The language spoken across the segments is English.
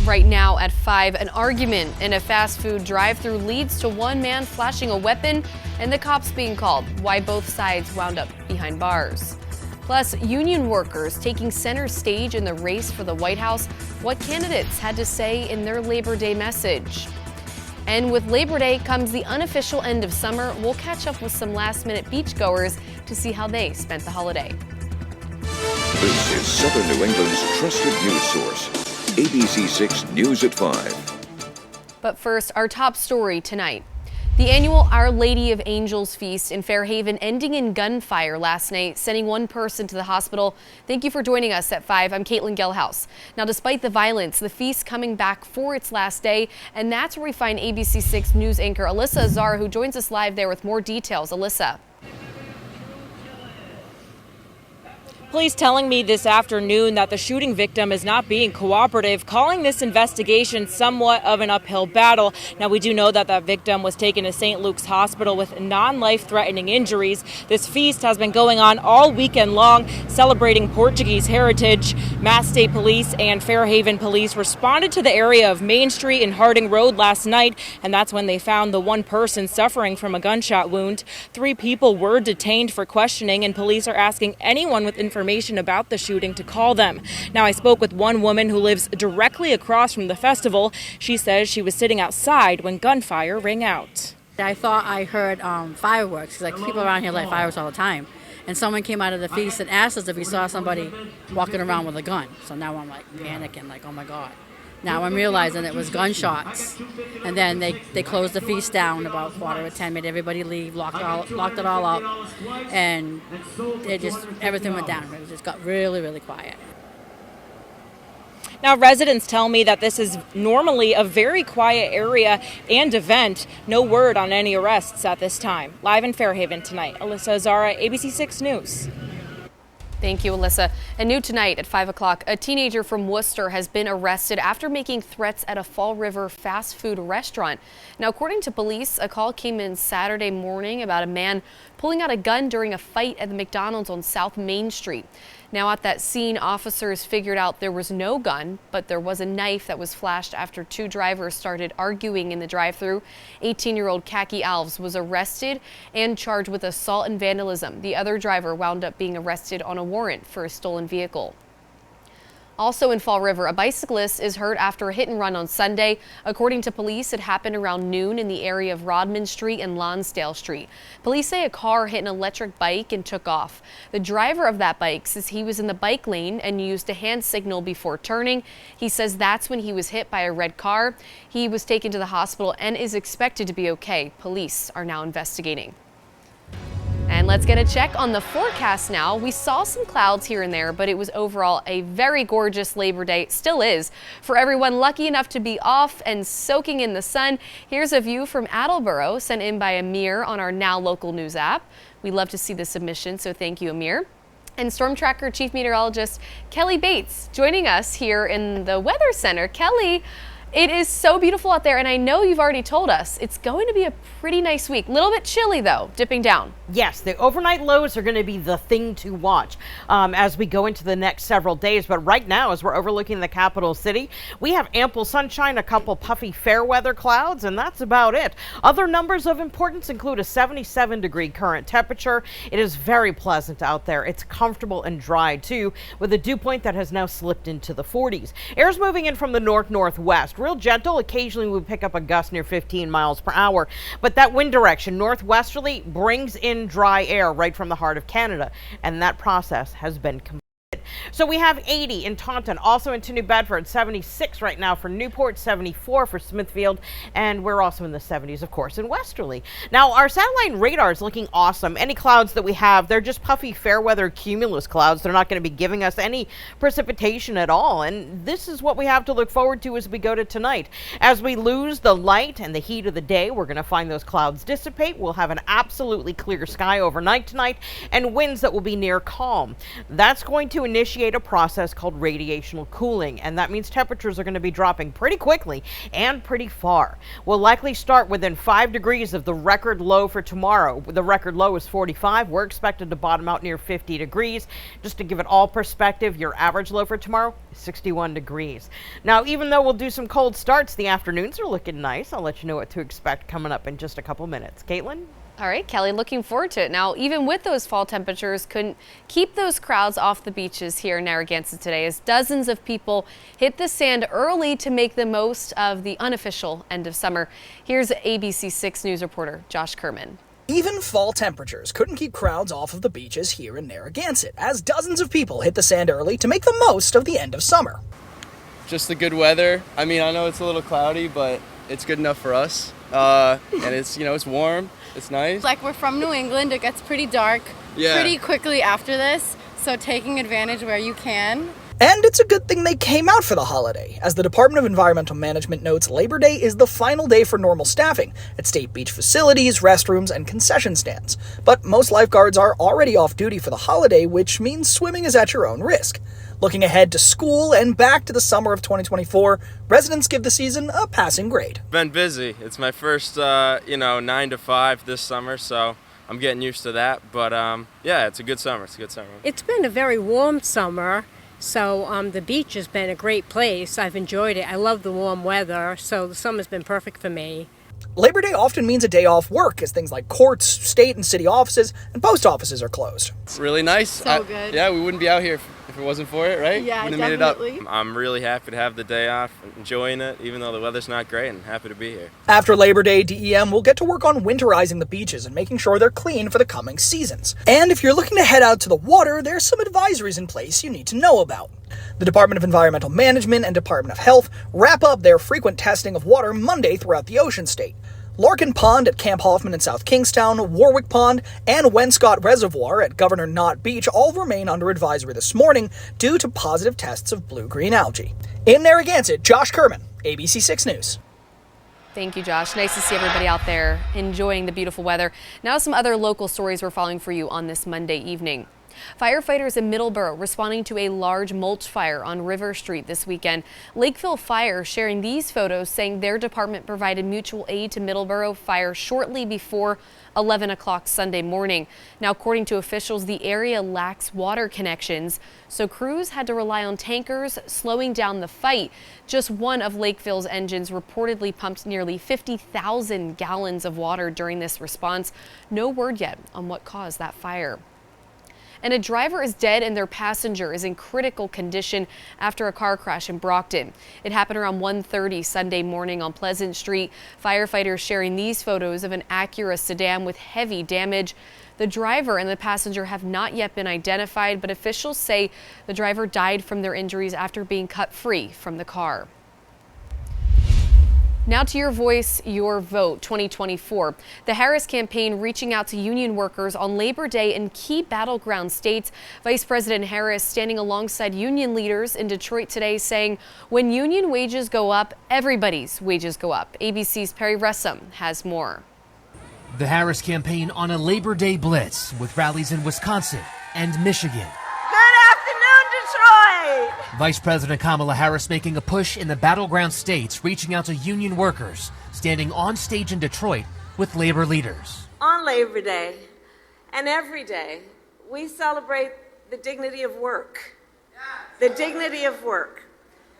Right now at 5, an argument in a fast food drive-thru leads to one man flashing a weapon and the cops being called. Why both sides wound up behind bars. Plus, union workers taking center stage in the race for the White House. What candidates had to say in their Labor Day message. And with Labor Day comes the unofficial end of summer. We'll catch up with some last-minute beachgoers to see how they spent the holiday. This is Southern New England's trusted news source, ABC 6 News at 5. But first, our top story tonight. The annual Our Lady of Angels feast in Fairhaven ending in gunfire last night, sending one person to the hospital. Thank you for joining us at 5. I'm Caitlin Gelhaus. Now, despite the violence, the feast coming back for its last day, and that's where we find ABC 6 News anchor Alyssa Azar, who joins us live there with more details. Alyssa. Police telling me this afternoon that the shooting victim is not being cooperative, calling this investigation somewhat of an uphill battle. Now, we do know that that victim was taken to St. Luke's Hospital with non-life-threatening injuries. This feast has been going on all weekend long, celebrating Portuguese heritage. Mass State Police and Fairhaven Police responded to the area of Main Street and Harding Road last night, and that's when they found the one person suffering from a gunshot wound. 3 people were detained for questioning, and police are asking anyone with information about the shooting to call them. Now, I spoke with one woman who lives directly across from the festival. She says she was sitting outside when gunfire rang out. I thought I heard fireworks, like people around here light fireworks all the time. And someone came out of the feast and asked us if we saw somebody walking around with a gun. So now I'm like panicking, like, oh my God. Now I'm realizing it was gunshots. And then they closed the feast down about 9:45, made everybody leave, locked it all up. And everything went down. It just got really, really quiet. Now, residents tell me that this is normally a very quiet area and event. No word on any arrests at this time. Live in Fairhaven tonight, Alyssa Azara, ABC 6 News. Thank you, Alyssa. And new tonight at 5 o'clock, a teenager from Worcester has been arrested after making threats at a Fall River fast food restaurant. Now, according to police, a call came in Saturday morning about a man pulling out a gun during a fight at the McDonald's on South Main Street. Now, at that scene, officers figured out there was no gun, but there was a knife that was flashed after 2 drivers started arguing in the drive-thru. 18-year-old Khaki Alves was arrested and charged with assault and vandalism. The other driver wound up being arrested on a warrant for a stolen vehicle. Also in Fall River, a bicyclist is hurt after a hit and run on Sunday. According to police, it happened around noon in the area of Rodman Street and Lonsdale Street. Police say a car hit an electric bike and took off. The driver of that bike says he was in the bike lane and used a hand signal before turning. He says that's when he was hit by a red car. He was taken to the hospital and is expected to be okay. Police are now investigating. And let's get a check on the forecast now. We saw some clouds here and there, but it was overall a very gorgeous Labor Day. Still is. For everyone lucky enough to be off and soaking in the sun, here's a view from Attleboro sent in by Amir on our Now Local News app. We love to see the submission, so thank you, Amir. And Storm Tracker Chief Meteorologist Kelly Bates joining us here in the Weather Center. Kelly, it is so beautiful out there, and I know you've already told us it's going to be a pretty nice week. A little bit chilly, though, dipping down. Yes, the overnight lows are going to be the thing to watch as we go into the next several days. But right now, as we're overlooking the capital city, we have ample sunshine, a couple puffy fair weather clouds, and that's about it. Other numbers of importance include a 77-degree current temperature. It is very pleasant out there. It's comfortable and dry, too, with a dew point that has now slipped into the 40s. Air's moving in from the north-northwest. Real gentle. Occasionally we pick up a gust near 15 miles per hour, but that wind direction northwesterly brings in dry air right from the heart of Canada, and that process has been completed. So we have 80 in Taunton, also into New Bedford, 76 right now for Newport, 74 for Smithfield, and we're also in the 70s, of course, in Westerly. Now, our satellite radar is looking awesome. Any clouds that we have, they're just puffy fair weather cumulus clouds. They're not going to be giving us any precipitation at all, and this is what we have to look forward to as we go to tonight. As we lose the light and the heat of the day, we're going to find those clouds dissipate. We'll have an absolutely clear sky overnight tonight and winds that will be near calm. That's going to initiate initiate a process called radiational cooling, and that means temperatures are going to be dropping pretty quickly and pretty far. We'll likely start within 5 degrees of the record low for tomorrow. The record low is 45. We're expected to bottom out near 50 degrees. Just to give it all perspective, your average low for tomorrow is 61 degrees. Now, even though we'll do some cold starts, the afternoons are looking nice. I'll let you know what to expect coming up in just a couple minutes. Caitlin? All right, Kelly, looking forward to it. Now, even with those fall temperatures, couldn't keep those crowds off the beaches here in Narragansett today as dozens of people hit the sand early to make the most of the unofficial end of summer. Here's ABC 6 News reporter Josh Kerman. Even fall temperatures couldn't keep crowds off of the beaches here in Narragansett as dozens of people hit the sand early to make the most of the end of summer. Just the good weather. I mean, I know it's a little cloudy, but it's good enough for us. And it's, it's warm. It's nice. Like, we're from New England, it gets pretty dark pretty quickly after this, so taking advantage where you can. And it's a good thing they came out for the holiday, as the Department of Environmental Management notes Labor Day is the final day for normal staffing at state beach facilities, restrooms, and concession stands. But most lifeguards are already off duty for the holiday, which means swimming is at your own risk. Looking ahead to school and back to the summer of 2024, residents give the season a passing grade. Been busy. It's my first, 9 to 5 this summer, so I'm getting used to that. But yeah, it's a good summer. It's a good summer. It's been a very warm summer, so the beach has been a great place. I've enjoyed it. I love the warm weather, so the summer's been perfect for me. Labor Day often means a day off work, as things like courts, state and city offices, and post offices are closed. It's really nice. So good. Yeah, we wouldn't be out here if it wasn't for it, right? Yeah, Wouldn't have definitely. made it up. I'm really happy to have the day off, enjoying it, even though the weather's not great, and happy to be here. After Labor Day, DEM will get to work on winterizing the beaches and making sure they're clean for the coming seasons. And if you're looking to head out to the water, there's some advisories in place you need to know about. The Department of Environmental Management and Department of Health wrap up their frequent testing of water Monday throughout the Ocean State. Larkin Pond at Camp Hoffman in South Kingstown, Warwick Pond, and Wenscott Reservoir at Governor Knott Beach all remain under advisory this morning due to positive tests of blue-green algae. In Narragansett, Josh Kerman, ABC 6 News. Thank you, Josh. Nice to see everybody out there enjoying the beautiful weather. Now some other local stories we're following for you on this Monday evening. Firefighters in Middleborough responding to a large mulch fire on River Street this weekend. Lakeville Fire sharing these photos, saying their department provided mutual aid to Middleborough Fire shortly before 11 o'clock Sunday morning. Now, according to officials, the area lacks water connections, so crews had to rely on tankers, slowing down the fight. Just one of Lakeville's engines reportedly pumped nearly 50,000 gallons of water during this response. No word yet on what caused that fire. And a driver is dead and their passenger is in critical condition after a car crash in Brockton. It happened around 1:30 Sunday morning on Pleasant Street. Firefighters sharing these photos of an Acura sedan with heavy damage. The driver and the passenger have not yet been identified, but officials say the driver died from their injuries after being cut free from the car. Now to Your Voice, Your Vote 2024. The Harris campaign reaching out to union workers on Labor Day in key battleground states. Vice President Harris standing alongside union leaders in Detroit today saying when union wages go up, everybody's wages go up. ABC's Perry Ressam has more. The Harris campaign on a Labor Day blitz with rallies in Wisconsin and Michigan. Detroit! Vice President Kamala Harris making a push in the battleground states, reaching out to union workers, standing on stage in Detroit with labor leaders. On Labor Day and every day, we celebrate the dignity of work. The dignity of work.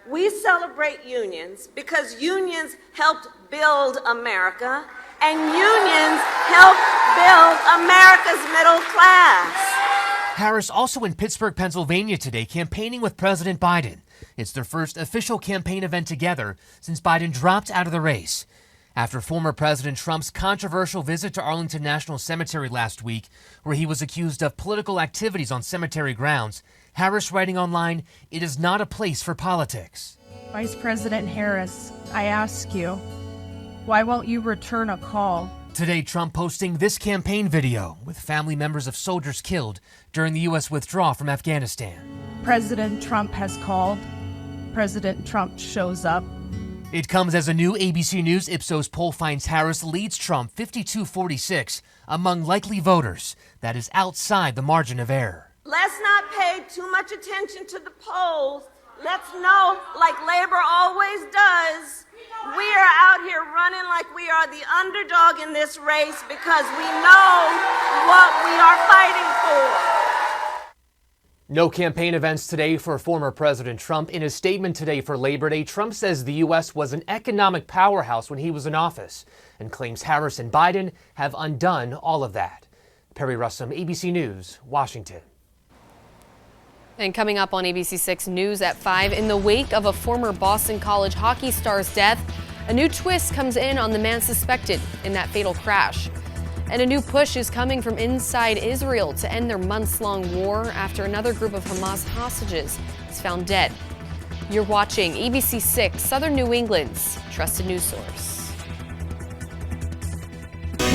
We celebrate unions because unions helped build America and unions help build America's middle class. Harris also in Pittsburgh, Pennsylvania today, campaigning with President Biden. It's their first official campaign event together since Biden dropped out of the race. After former President Trump's controversial visit to Arlington National Cemetery last week, where he was accused of political activities on cemetery grounds, Harris writing online, "It is not a place for politics." Vice President Harris, I ask you, why won't you return a call? Today, Trump posting this campaign video with family members of soldiers killed during the U.S. withdrawal from Afghanistan. President Trump has called. President Trump shows up. It comes as a new ABC News Ipsos poll finds Harris leads Trump 52-46 among likely voters. That is outside the margin of error. Let's not pay too much attention to the polls. Let's know, like labor always does, we are out here running like we are the underdog in this race because we know what we are fighting for. No campaign events today for former President Trump. In his statement today for Labor Day, Trump says the U.S. was an economic powerhouse when he was in office and claims Harris and Biden have undone all of that. Perry Russom, ABC News, Washington. And coming up on ABC 6 News at 5, in the wake of a former Boston College hockey star's death, a new twist comes in on the man suspected in that fatal crash. And a new push is coming from inside Israel to end their months-long war after another group of Hamas hostages is found dead. You're watching ABC 6, Southern New England's trusted news source.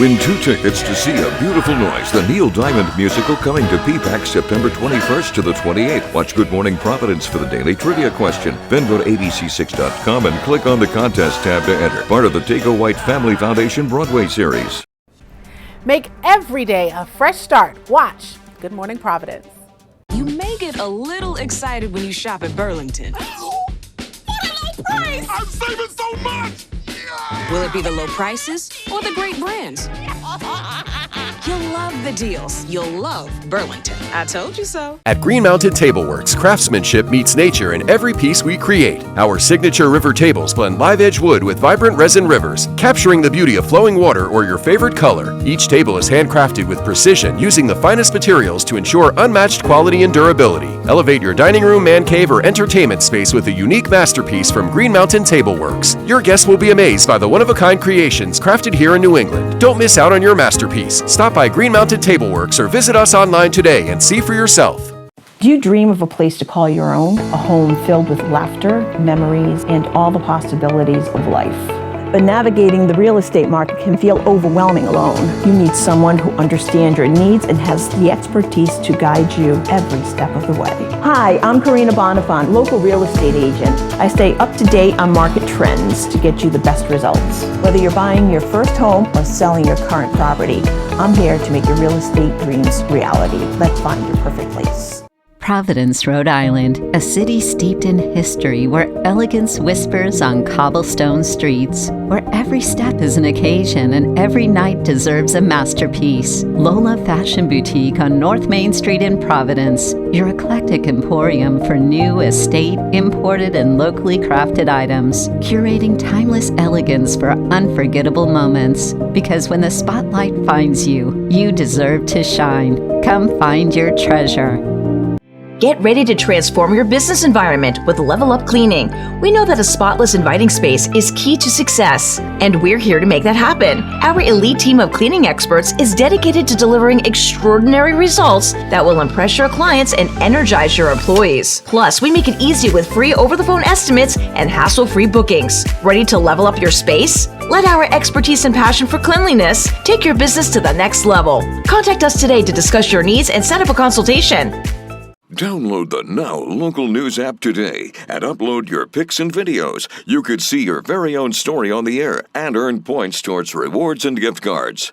Win 2 tickets to see A Beautiful Noise, the Neil Diamond musical, coming to PPAC September 21st to the 28th. Watch Good Morning Providence for the daily trivia question. Then go to abc6.com and click on the contest tab to enter. Part of the Tego White Family Foundation Broadway series. Make every day a fresh start. Watch Good Morning Providence. You may get a little excited when you shop at Burlington. What a low price! I'm saving so much! Will it be the low prices or the great brands? You'll love the deals. You'll love Burlington. I told you so. At Green Mountain Tableworks, craftsmanship meets nature in every piece we create. Our signature river tables blend live edge wood with vibrant resin rivers, capturing the beauty of flowing water or your favorite color. Each table is handcrafted with precision, using the finest materials to ensure unmatched quality and durability. Elevate your dining room, man cave, or entertainment space with a unique masterpiece from Green Mountain Tableworks. Your guests will be amazed by the one-of-a-kind creations crafted here in New England. Don't miss out on your masterpiece. Stop by Green Mountain Tableworks or visit us online today and see for yourself. Do you dream of a place to call your own? A home filled with laughter, memories, and all the possibilities of life. But navigating the real estate market can feel overwhelming alone. You need someone who understands your needs and has the expertise to guide you every step of the way. Hi, I'm Karina Bonifant, local real estate agent. I stay up to date on market trends to get you the best results. Whether you're buying your first home or selling your current property, I'm here to make your real estate dreams reality. Let's find your perfect place. Providence, Rhode Island, a city steeped in history where elegance whispers on cobblestone streets, where every step is an occasion and every night deserves a masterpiece. Lola Fashion Boutique on North Main Street in Providence, your eclectic emporium for new, estate, imported, and locally crafted items, curating timeless elegance for unforgettable moments. Because when the spotlight finds you, you deserve to shine. Come find your treasure. Get ready to transform your business environment with Level Up Cleaning. We know that a spotless, inviting space is key to success, and we're here to make that happen. Our elite team of cleaning experts is dedicated to delivering extraordinary results that will impress your clients and energize your employees. Plus, we make it easy with free over-the-phone estimates and hassle-free bookings. Ready to level up your space? Let our expertise and passion for cleanliness take your business to the next level. Contact us today to discuss your needs and set up a consultation. Download the Now Local News app today and upload your pics and videos. You could see your very own story on the air and earn points towards rewards and gift cards.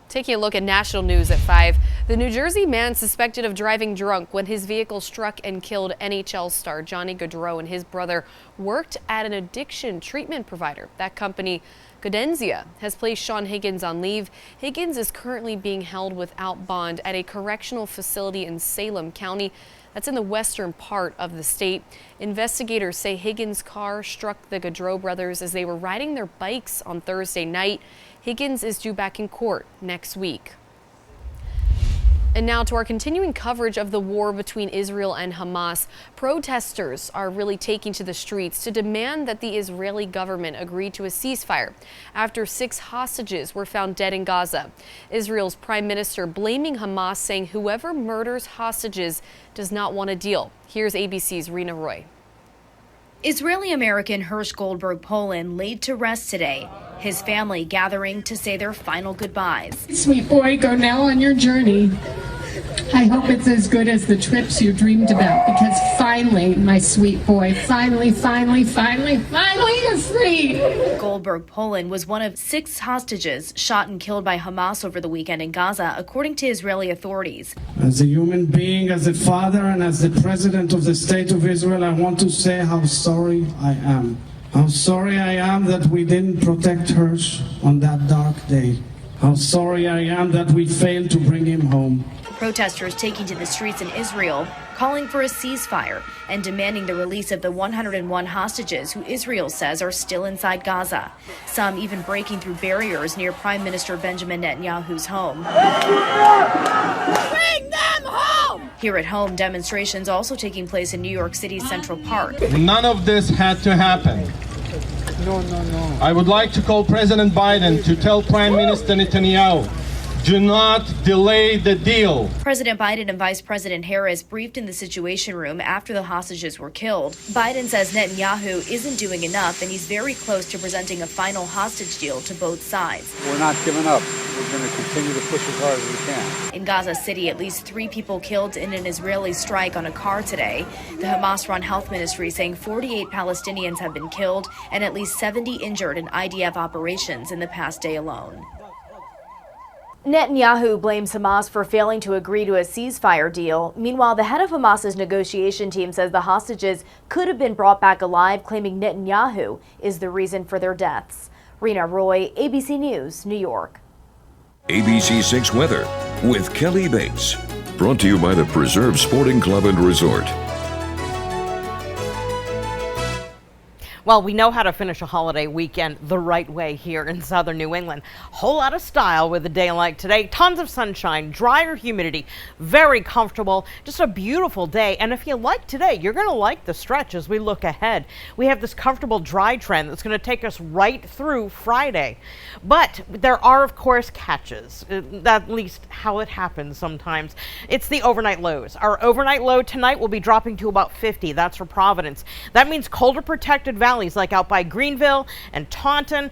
Taking a look at national news at 5, the New Jersey man suspected of driving drunk when his vehicle struck and killed NHL star Johnny Gaudreau and his brother worked at an addiction treatment provider. That company, Cadenzia, has placed Sean Higgins on leave. Higgins is currently being held without bond at a correctional facility in Salem County. That's in the western part of the state. Investigators say Higgins' car struck the Gaudreau brothers as they were riding their bikes on Thursday night. Higgins is due back in court next week. And now to our continuing coverage of the war between Israel and Hamas. Protesters are really taking to the streets to demand that the Israeli government agree to a ceasefire after 6 hostages were found dead in Gaza. Israel's prime minister blaming Hamas, saying whoever murders hostages does not want a deal. Here's ABC's Rena Roy. Israeli-American Hirsch Goldberg Poland laid to rest today, his family gathering to say their final goodbyes. Sweet boy, go now on your journey. I hope it's as good as the trips you dreamed about, because finally, my sweet boy, finally is free. Goldberg, Poland, was one of 6 hostages shot and killed by Hamas over the weekend in Gaza, according to Israeli authorities. As a human being, as a father, and as the president of the State of Israel, I want to say how sorry I am. How sorry I am that we didn't protect Hirsch on that dark day. How sorry I am that we failed to bring him home. Protesters taking to the streets in Israel, calling for a ceasefire and demanding the release of the 101 hostages who Israel says are still inside Gaza. Some even breaking through barriers near Prime Minister Benjamin Netanyahu's home. Bring them home! Here at home, demonstrations also taking place in New York City's Central Park. None of this had to happen. No. I would like to call President Biden to tell Prime Minister Netanyahu, do not delay the deal. President Biden and Vice President Harris briefed in the Situation Room after the hostages were killed. Biden says Netanyahu isn't doing enough, and he's very close to presenting a final hostage deal to both sides. We're not giving up. We're going to continue to push as hard as we can. In Gaza City, at least 3 people killed in an Israeli strike on a car today. The Hamas-run health ministry saying 48 Palestinians have been killed and at least 70 injured in IDF operations in the past day alone. Netanyahu blames Hamas for failing to agree to a ceasefire deal. Meanwhile, the head of Hamas's negotiation team says the hostages could have been brought back alive, claiming Netanyahu is the reason for their deaths. Rena Roy, ABC News, New York. ABC 6 weather with Kelly Bates. Brought to you by the Preserve Sporting Club and Resort. Well, we know how to finish a holiday weekend the right way here in southern New England. Whole lot of style with a day like today. Tons of sunshine, drier humidity, very comfortable, just a beautiful day. And if you like today, you're going to like the stretch as we look ahead. We have this comfortable dry trend that's going to take us right through Friday. But there are, of course, catches, at least how it happens sometimes. It's the overnight lows. Our overnight low tonight will be dropping to about 50. That's for Providence. That means colder protected valleys like out by Greenville and Taunton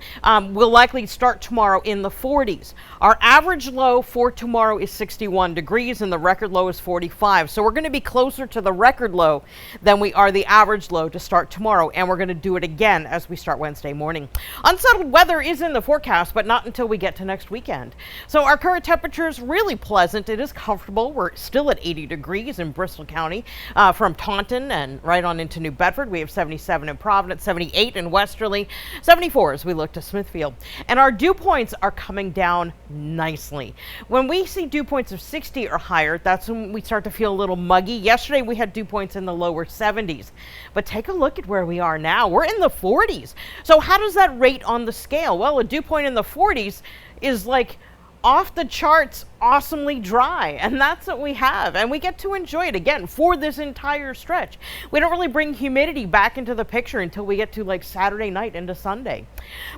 will likely start tomorrow in the 40s. Our average low for tomorrow is 61 degrees and the record low is 45. So we're going to be closer to the record low than we are the average low to start tomorrow, and we're going to do it again as we start Wednesday morning. Unsettled weather is in the forecast, but not until we get to next weekend. So our current temperature is really pleasant. It is comfortable. We're still at 80 degrees in Bristol County from Taunton and right on into New Bedford. We have 77 in Providence, 78 in Westerly, 74 as we look to Smithfield. And our dew points are coming down nicely. When we see dew points of 60 or higher, that's when we start to feel a little muggy. Yesterday we had dew points in the lower 70s. But take a look at where we are now. We're in the 40s. So how does that rate on the scale? Well, a dew point in the 40s is like off the charts, awesomely dry, and that's what we have, and we get to enjoy it again for this entire stretch. We don't really bring humidity back into the picture until we get to like Saturday night into Sunday.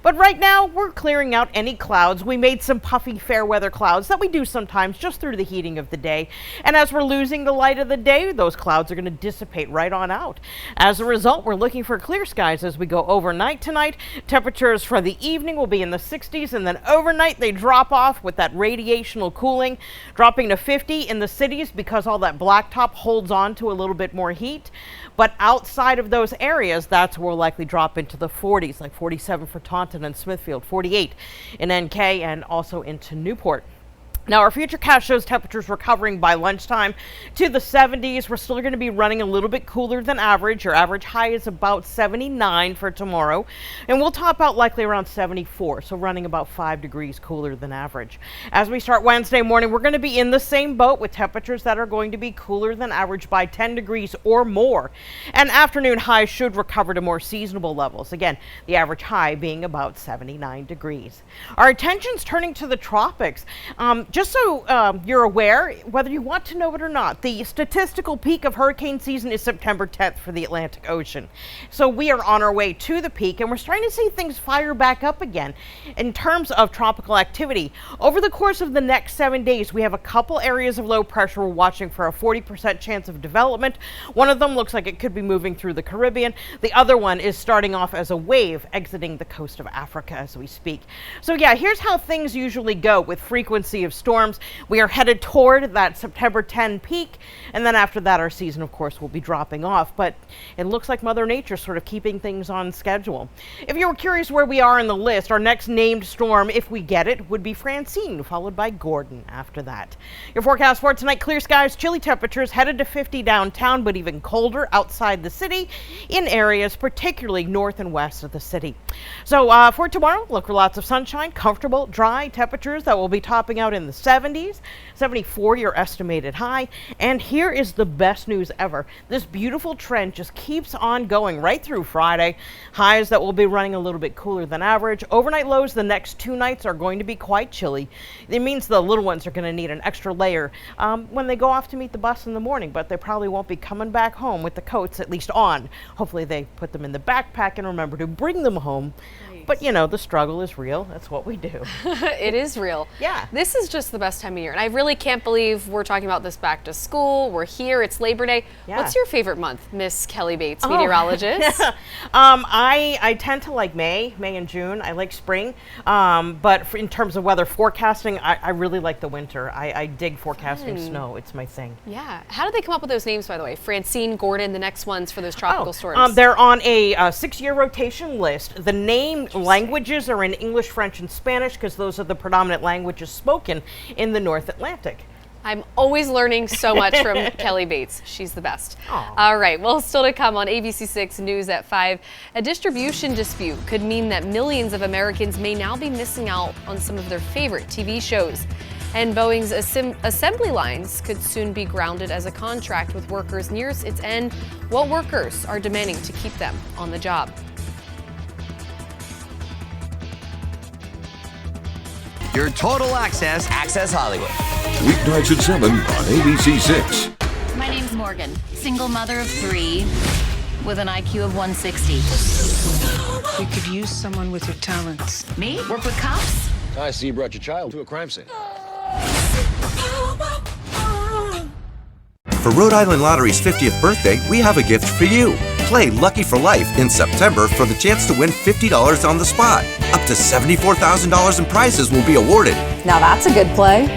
But right now we're clearing out any clouds. We made some puffy fair weather clouds that we do sometimes just through the heating of the day, and as we're losing the light of the day, those clouds are going to dissipate right on out. As a result, we're looking for clear skies as we go overnight tonight. Temperatures for the evening will be in the 60s, and then overnight they drop off with that radiational cooling, dropping to 50 in the cities because all that blacktop holds on to a little bit more heat. But outside of those areas, that's where we'll likely drop into the 40s, like 47 for Taunton and Smithfield, 48 in NK and also into Newport. Now, our futurecast shows temperatures recovering by lunchtime to the 70s. We're still going to be running a little bit cooler than average. Our average high is about 79 for tomorrow, and we'll top out likely around 74, so running about 5 degrees cooler than average. As we start Wednesday morning, we're going to be in the same boat with temperatures that are going to be cooler than average by 10 degrees or more, and afternoon highs should recover to more seasonable levels. Again, the average high being about 79 degrees. Our attention's turning to the tropics. Just so you're aware, whether you want to know it or not, the statistical peak of hurricane season is September 10th for the Atlantic Ocean. So we are on our way to the peak, and we're starting to see things fire back up again in terms of tropical activity. Over the course of the next 7 days, we have a couple areas of low pressure we're watching for a 40% chance of development. One of them looks like it could be moving through the Caribbean. The other one is starting off as a wave exiting the coast of Africa as we speak. So yeah, here's how things usually go with frequency of storms storms. We are headed toward that September 10 peak, and then after that our season of course will be dropping off, but it looks like Mother Nature's sort of keeping things on schedule. If you were curious where we are in the list, our next named storm, if we get it, would be Francine, followed by Gordon after that. Your forecast for tonight: clear skies, chilly temperatures, headed to 50 downtown, but even colder outside the city in areas particularly north and west of the city. So for tomorrow, look for lots of sunshine, comfortable, dry temperatures that will be topping out in the 70s, 74 your estimated high. And here is the best news ever. This beautiful trend just keeps on going right through Friday. Highs that will be running a little bit cooler than average. Overnight lows the next 2 nights are going to be quite chilly. It means the little ones are going to need an extra layer when they go off to meet the bus in the morning, but they probably won't be coming back home with the coats at least on. Hopefully they put them in the backpack and remember to bring them home. But you know, the struggle is real. That's what we do. It is real. Yeah. This is just the best time of year. And I really can't believe we're talking about this back to school. We're here. It's Labor Day. Yeah. What's your favorite month, Miss Kelly Bates, meteorologist? I tend to like May and June. I like spring. But in terms of weather forecasting, I really like the winter. I dig forecasting snow. It's my thing. Yeah. How did they come up with those names, by the way? Francine, Gordon, the next ones for those tropical storms? They're on a 6-year rotation list. The name languages are in English, French, and Spanish because those are the predominant languages spoken in the North Atlantic. I'm always learning so much from Kelly Bates. She's the best. Aww. All right, well, still to come on ABC 6 News at 5. A distribution dispute could mean that millions of Americans may now be missing out on some of their favorite TV shows. And Boeing's assembly lines could soon be grounded as a contract with workers nears its end. What workers are demanding to keep them on the job? Your total access, Access Hollywood. Weeknights at 7 on ABC 6. My name's Morgan, single mother of 3 with an IQ of 160. We could use someone with your talents. Me? Work with cops? I see you brought your child to a crime scene. For Rhode Island Lottery's 50th birthday, we have a gift for you. Play Lucky for Life in September for the chance to win $50 on the spot. Up to $74,000 in prizes will be awarded. Now that's a good play.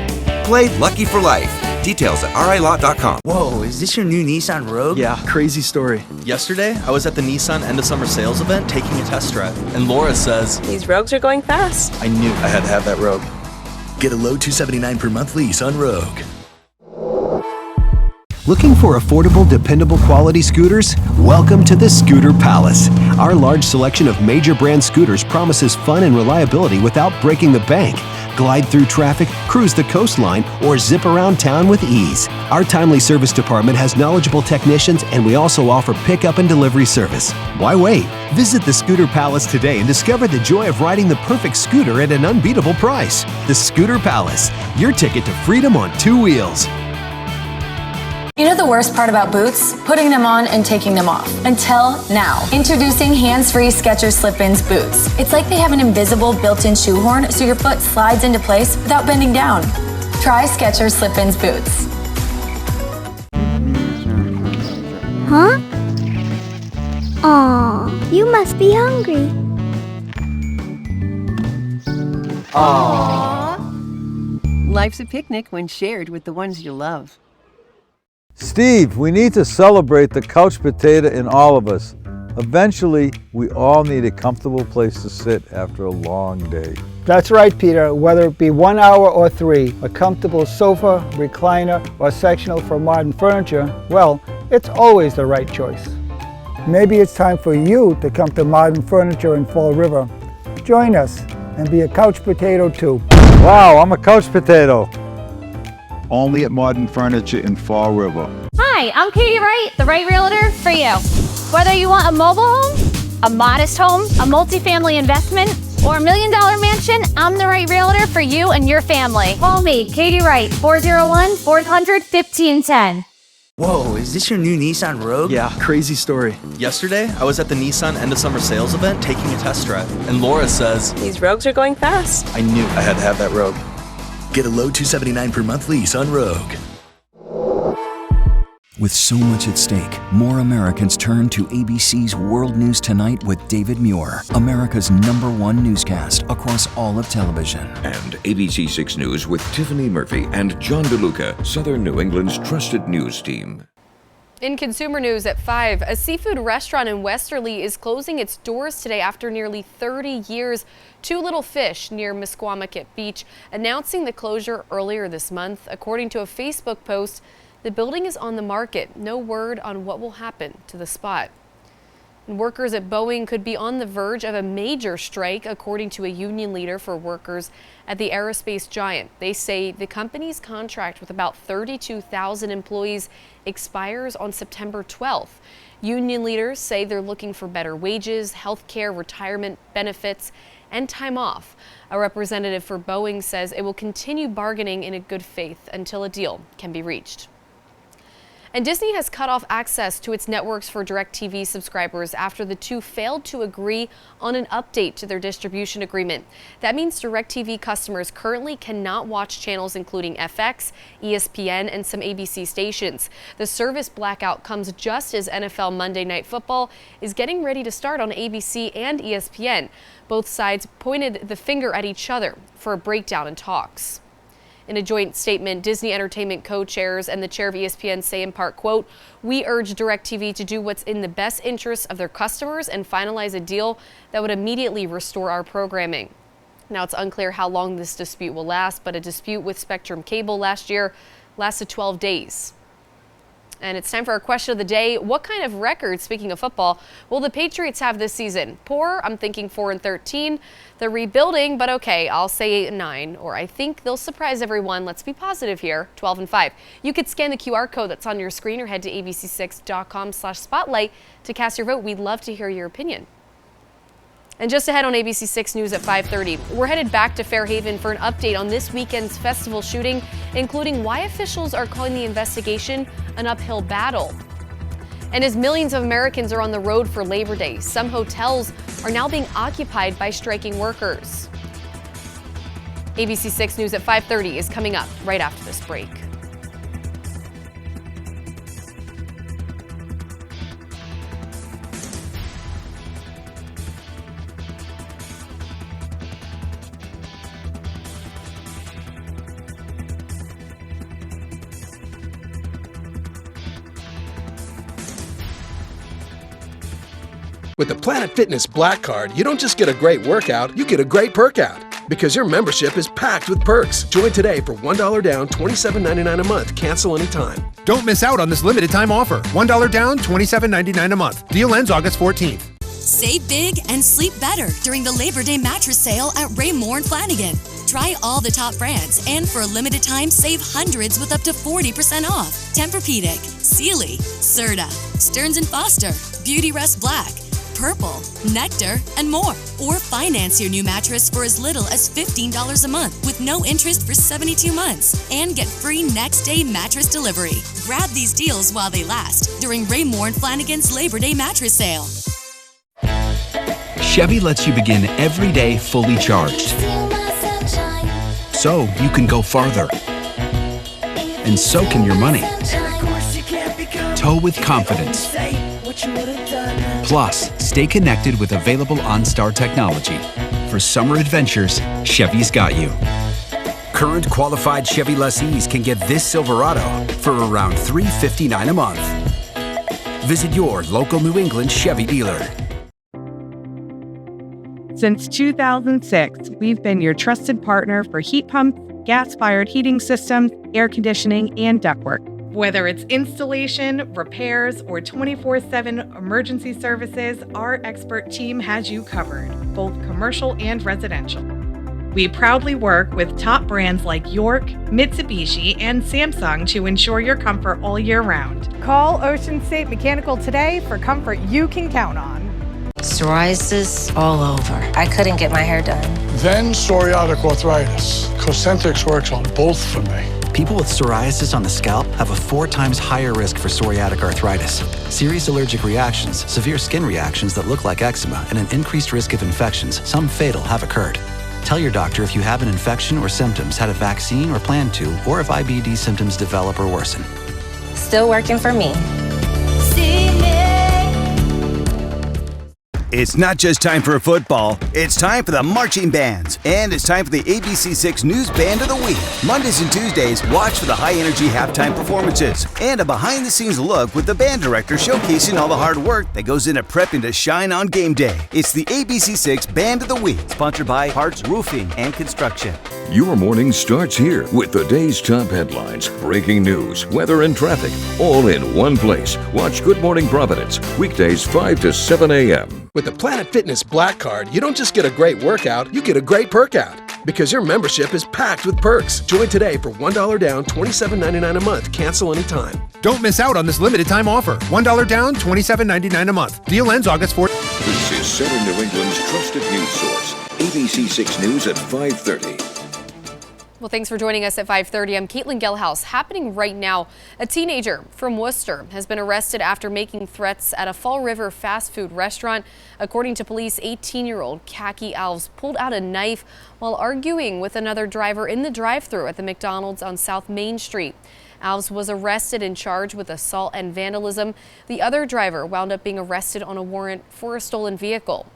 Play Lucky for Life. Details at RILot.com. Whoa, is this your new Nissan Rogue? Yeah, crazy story. Yesterday, I was at the Nissan end of summer sales event taking a test drive, and Laura says, "These Rogues are going fast." I knew I had to have that Rogue. Get a low $279 per month lease on Rogue. Looking for affordable, dependable quality scooters? Welcome to the Scooter Palace. Our large selection of major brand scooters promises fun and reliability without breaking the bank. Glide through traffic, cruise the coastline, or zip around town with ease. Our timely service department has knowledgeable technicians, and we also offer pickup and delivery service. Why wait? Visit the Scooter Palace today and discover the joy of riding the perfect scooter at an unbeatable price. The Scooter Palace, your ticket to freedom on 2 wheels. You know the worst part about boots? Putting them on and taking them off. Until now. Introducing hands-free Skechers Slip-ins boots. It's like they have an invisible built-in shoehorn so your foot slides into place without bending down. Try Skechers Slip-ins boots. Huh? Aw, you must be hungry. Aww. Life's a picnic when shared with the ones you love. Steve, we need to celebrate the couch potato in all of us. Eventually, we all need a comfortable place to sit after a long day. That's right, Peter. Whether it be 1 hour or 3, a comfortable sofa, recliner, or sectional for modern furniture, well, it's always the right choice. Maybe it's time for you to come to Modern Furniture in Fall River. Join us and be a couch potato too. Wow, I'm a couch potato. Only at Modern Furniture in Fall River. Hi, I'm Katie Wright, the right realtor for you. Whether you want a mobile home, a modest home, a multifamily investment, or $1 million mansion, I'm the right realtor for you and your family. Call me, Katie Wright, 401-400-1510. Whoa, is this your new Nissan Rogue? Yeah, crazy story. Yesterday, I was at the Nissan end of summer sales event taking a test drive, and Laura says, "These Rogues are going fast." I knew I had to have that Rogue. Get a low $279 per month lease on Rogue. With so much at stake, more Americans turn to ABC's World News Tonight with David Muir, America's #1 newscast across all of television. And ABC 6 News with Tiffany Murphy and John DeLuca, Southern New England's trusted news team. In consumer news at 5, a seafood restaurant in Westerly is closing its doors today after nearly 30 years. Two Little Fish near Misquamicut Beach announcing the closure earlier this month. According to a Facebook post, the building is on the market. No word on what will happen to the spot. And workers at Boeing could be on the verge of a major strike, according to a union leader for workers at the aerospace giant. They say the company's contract with about 32,000 employees expires on September 12th. Union leaders say they're looking for better wages, health care, retirement benefits, and time off. A representative for Boeing says it will continue bargaining in a good faith until a deal can be reached. And Disney has cut off access to its networks for DirecTV subscribers after the two failed to agree on an update to their distribution agreement. That means DirecTV customers currently cannot watch channels including FX, ESPN, and some ABC stations. The service blackout comes just as NFL Monday Night Football is getting ready to start on ABC and ESPN. Both sides pointed the finger at each other for a breakdown in talks. In a joint statement, Disney Entertainment co-chairs and the chair of ESPN say in part, quote, "We urge DirecTV to do what's in the best interest of their customers and finalize a deal that would immediately restore our programming." Now, it's unclear how long this dispute will last, but a dispute with Spectrum Cable last year lasted 12 days. And it's time for our question of the day. What kind of record, speaking of football, will the Patriots have this season? Poor, I'm thinking 4-13. They're rebuilding, but okay, I'll say 9. Or I think they'll surprise everyone. Let's be positive here, 12-5. You could scan the QR code that's on your screen or head to abc6.com/spotlight to cast your vote. We'd love to hear your opinion. And just ahead on ABC 6 News at 5:30, we're headed back to Fairhaven for an update on this weekend's festival shooting, including why officials are calling the investigation an uphill battle. And as millions of Americans are on the road for Labor Day, some hotels are now being occupied by striking workers. ABC 6 News at 5:30 is coming up right after this break. With the Planet Fitness Black Card, you don't just get a great workout, you get a great perk out. Because your membership is packed with perks. Join today for $1 down, $27.99 a month. Cancel anytime. Don't miss out on this limited time offer. $1 down, $27.99 a month. Deal ends August 14th. Save big and sleep better during the Labor Day mattress sale at Raymore & Flanigan. Try all the top brands and for a limited time, save hundreds with up to 40% off. Tempur-Pedic, Sealy, Serta, Stearns & Foster, Beautyrest Black, Purple, Nectar, and more. Or finance your new mattress for as little as $15 a month with no interest for 72 months and get free next day mattress delivery. Grab these deals while they last during Raymore & Flanigan's Labor Day mattress sale. Chevy lets you begin every day fully charged, so you can go farther. And so can your money. Tow with confidence. Plus, stay connected with available OnStar technology. For summer adventures, Chevy's got you. Current qualified Chevy lessees can get this Silverado for around $359 a month. Visit your local New England Chevy dealer. Since 2006, we've been your trusted partner for heat pumps, gas-fired heating systems, air conditioning, and ductwork. Whether it's installation, repairs, or 24/7 emergency services, our expert team has you covered, both commercial and residential. We proudly work with top brands like York, Mitsubishi, and Samsung to ensure your comfort all year round. Call Ocean State Mechanical today for comfort you can count on. Psoriasis all over. I couldn't get my hair done. Then psoriatic arthritis. Cosentyx works on both for me. People with psoriasis on the scalp have a 4 times higher risk for psoriatic arthritis. Serious allergic reactions, severe skin reactions that look like eczema, and an increased risk of infections, some fatal, have occurred. Tell your doctor if you have an infection or symptoms, had a vaccine or plan to, or if IBD symptoms develop or worsen. Still working for me. It's not just time for football, it's time for the marching bands. And it's time for the ABC6 News Band of the Week. Mondays and Tuesdays, watch for the high-energy halftime performances and a behind-the-scenes look with the band director showcasing all the hard work that goes into prepping to shine on game day. It's the ABC6 Band of the Week, sponsored by Hart's Roofing and Construction. Your morning starts here with the day's top headlines, breaking news, weather, and traffic, all in one place. Watch Good Morning Providence, weekdays 5 to 7 a.m. With the Planet Fitness Black Card, you don't just get a great workout, you get a great perk out. Because your membership is packed with perks. Join today for $1 down, $27.99 a month. Cancel anytime. Don't miss out on this limited time offer. $1 down, $27.99 a month. Deal ends August 4th. This is Southern New England's trusted news source, ABC6 News at 5:30. Well, thanks for joining us at 5:30. I'm Caitlin Gelhaus. Happening right now, a teenager from Worcester has been arrested after making threats at a Fall River fast food restaurant. According to police, 18-year-old Khaki Alves pulled out a knife while arguing with another driver in the drive-thru at the McDonald's on South Main Street. Alves was arrested and charged with assault and vandalism. The other driver wound up being arrested on a warrant for a stolen vehicle.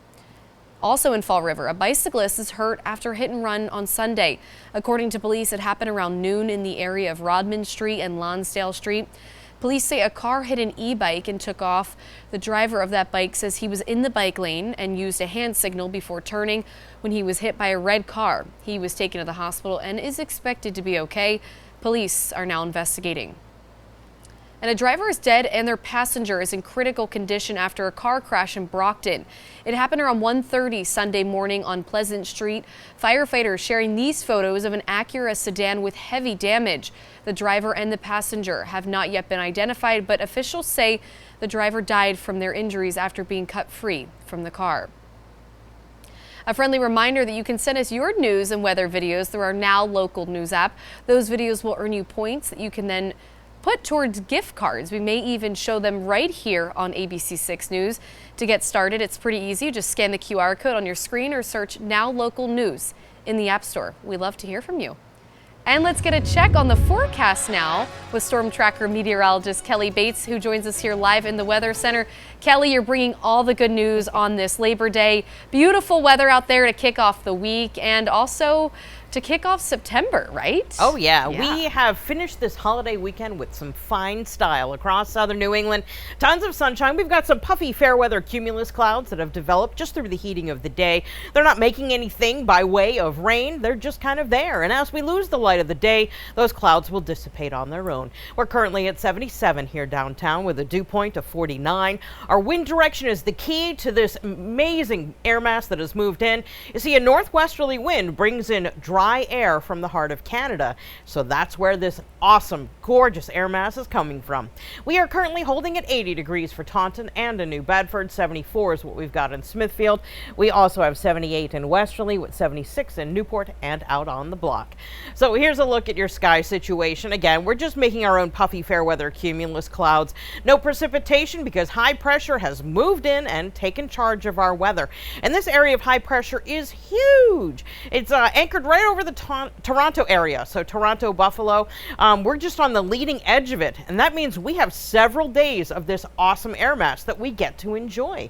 Also in Fall River, a bicyclist is hurt after hit and run on Sunday. According to police, it happened around noon in the area of Rodman Street and Lonsdale Street. Police say a car hit an e-bike and took off. The driver of that bike says he was in the bike lane and used a hand signal before turning when he was hit by a red car. He was taken to the hospital and is expected to be okay. Police are now investigating. And a driver is dead and their passenger is in critical condition after a car crash in Brockton. It happened around 1:30 Sunday morning on Pleasant Street. Firefighters sharing these photos of an Acura sedan with heavy damage. The driver and the passenger have not yet been identified, but officials say the driver died from their injuries after being cut free from the car. A friendly reminder that you can send us your news and weather videos through our Now Local News app. Those videos will earn you points that you can then put towards gift cards. We may even show them right here on ABC6 News. To get started, it's pretty easy. Just scan the QR code on your screen or search Now Local News in the App Store. We love to hear from you. And let's get a check on the forecast now with Storm Tracker meteorologist Kelly Bates, who joins us here live in the Weather Center. Kelly, you're bringing all the good news on this Labor Day. Beautiful weather out there to kick off the week and also to kick off September, right? Oh, yeah. We have finished this holiday weekend with some fine style across southern New England. Tons of sunshine. We've got some puffy fair weather cumulus clouds that have developed just through the heating of the day. They're not making anything by way of rain. They're just kind of there. And as we lose the light of the day, those clouds will dissipate on their own. We're currently at 77 here downtown with a dew point of 49. Our wind direction is the key to this amazing air mass that has moved in. You see, a northwesterly wind brings in dry air from the heart of Canada. So that's where this awesome, gorgeous air mass is coming from. We are currently holding at 80 degrees for Taunton and in New Bedford. 74 is what we've got in Smithfield. We also have 78 in Westerly with 76 in Newport and out on the block. So here's a look at your sky situation. Again, we're just making our own puffy fair weather cumulus clouds. No precipitation because high pressure has moved in and taken charge of our weather. And this area of high pressure is huge. It's anchored right over the Toronto area. So Toronto, Buffalo, we're just on the leading edge of it. And that means we have several days of this awesome air mass that we get to enjoy.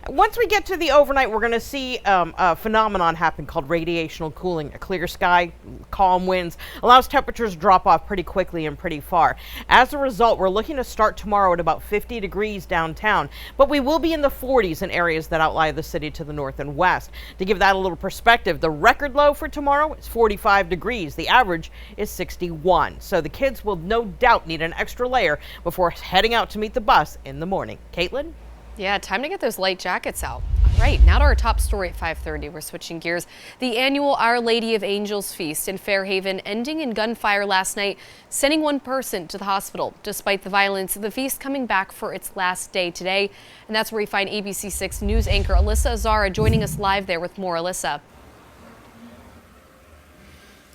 Once we get to the overnight, we're going to see a phenomenon happen called radiational cooling. A clear sky, calm winds, allows temperatures to drop off pretty quickly and pretty far. As a result, we're looking to start tomorrow at about 50 degrees downtown, but we will be in the 40s in areas that outlie the city to the north and west. To give that a little perspective, the record low for tomorrow is 45 degrees. The average is 61. So the kids will no doubt need an extra layer before heading out to meet the bus in the morning. Caitlin? Yeah, time to get those light jackets out. All right, now to our top story at 5:30. We're switching gears. The annual Our Lady of Angels Feast in Fairhaven ending in gunfire last night, sending one person to the hospital. Despite the violence, the feast coming back for its last day today. And that's where we find ABC6 News anchor Alyssa Azara joining us live there with more. Alyssa.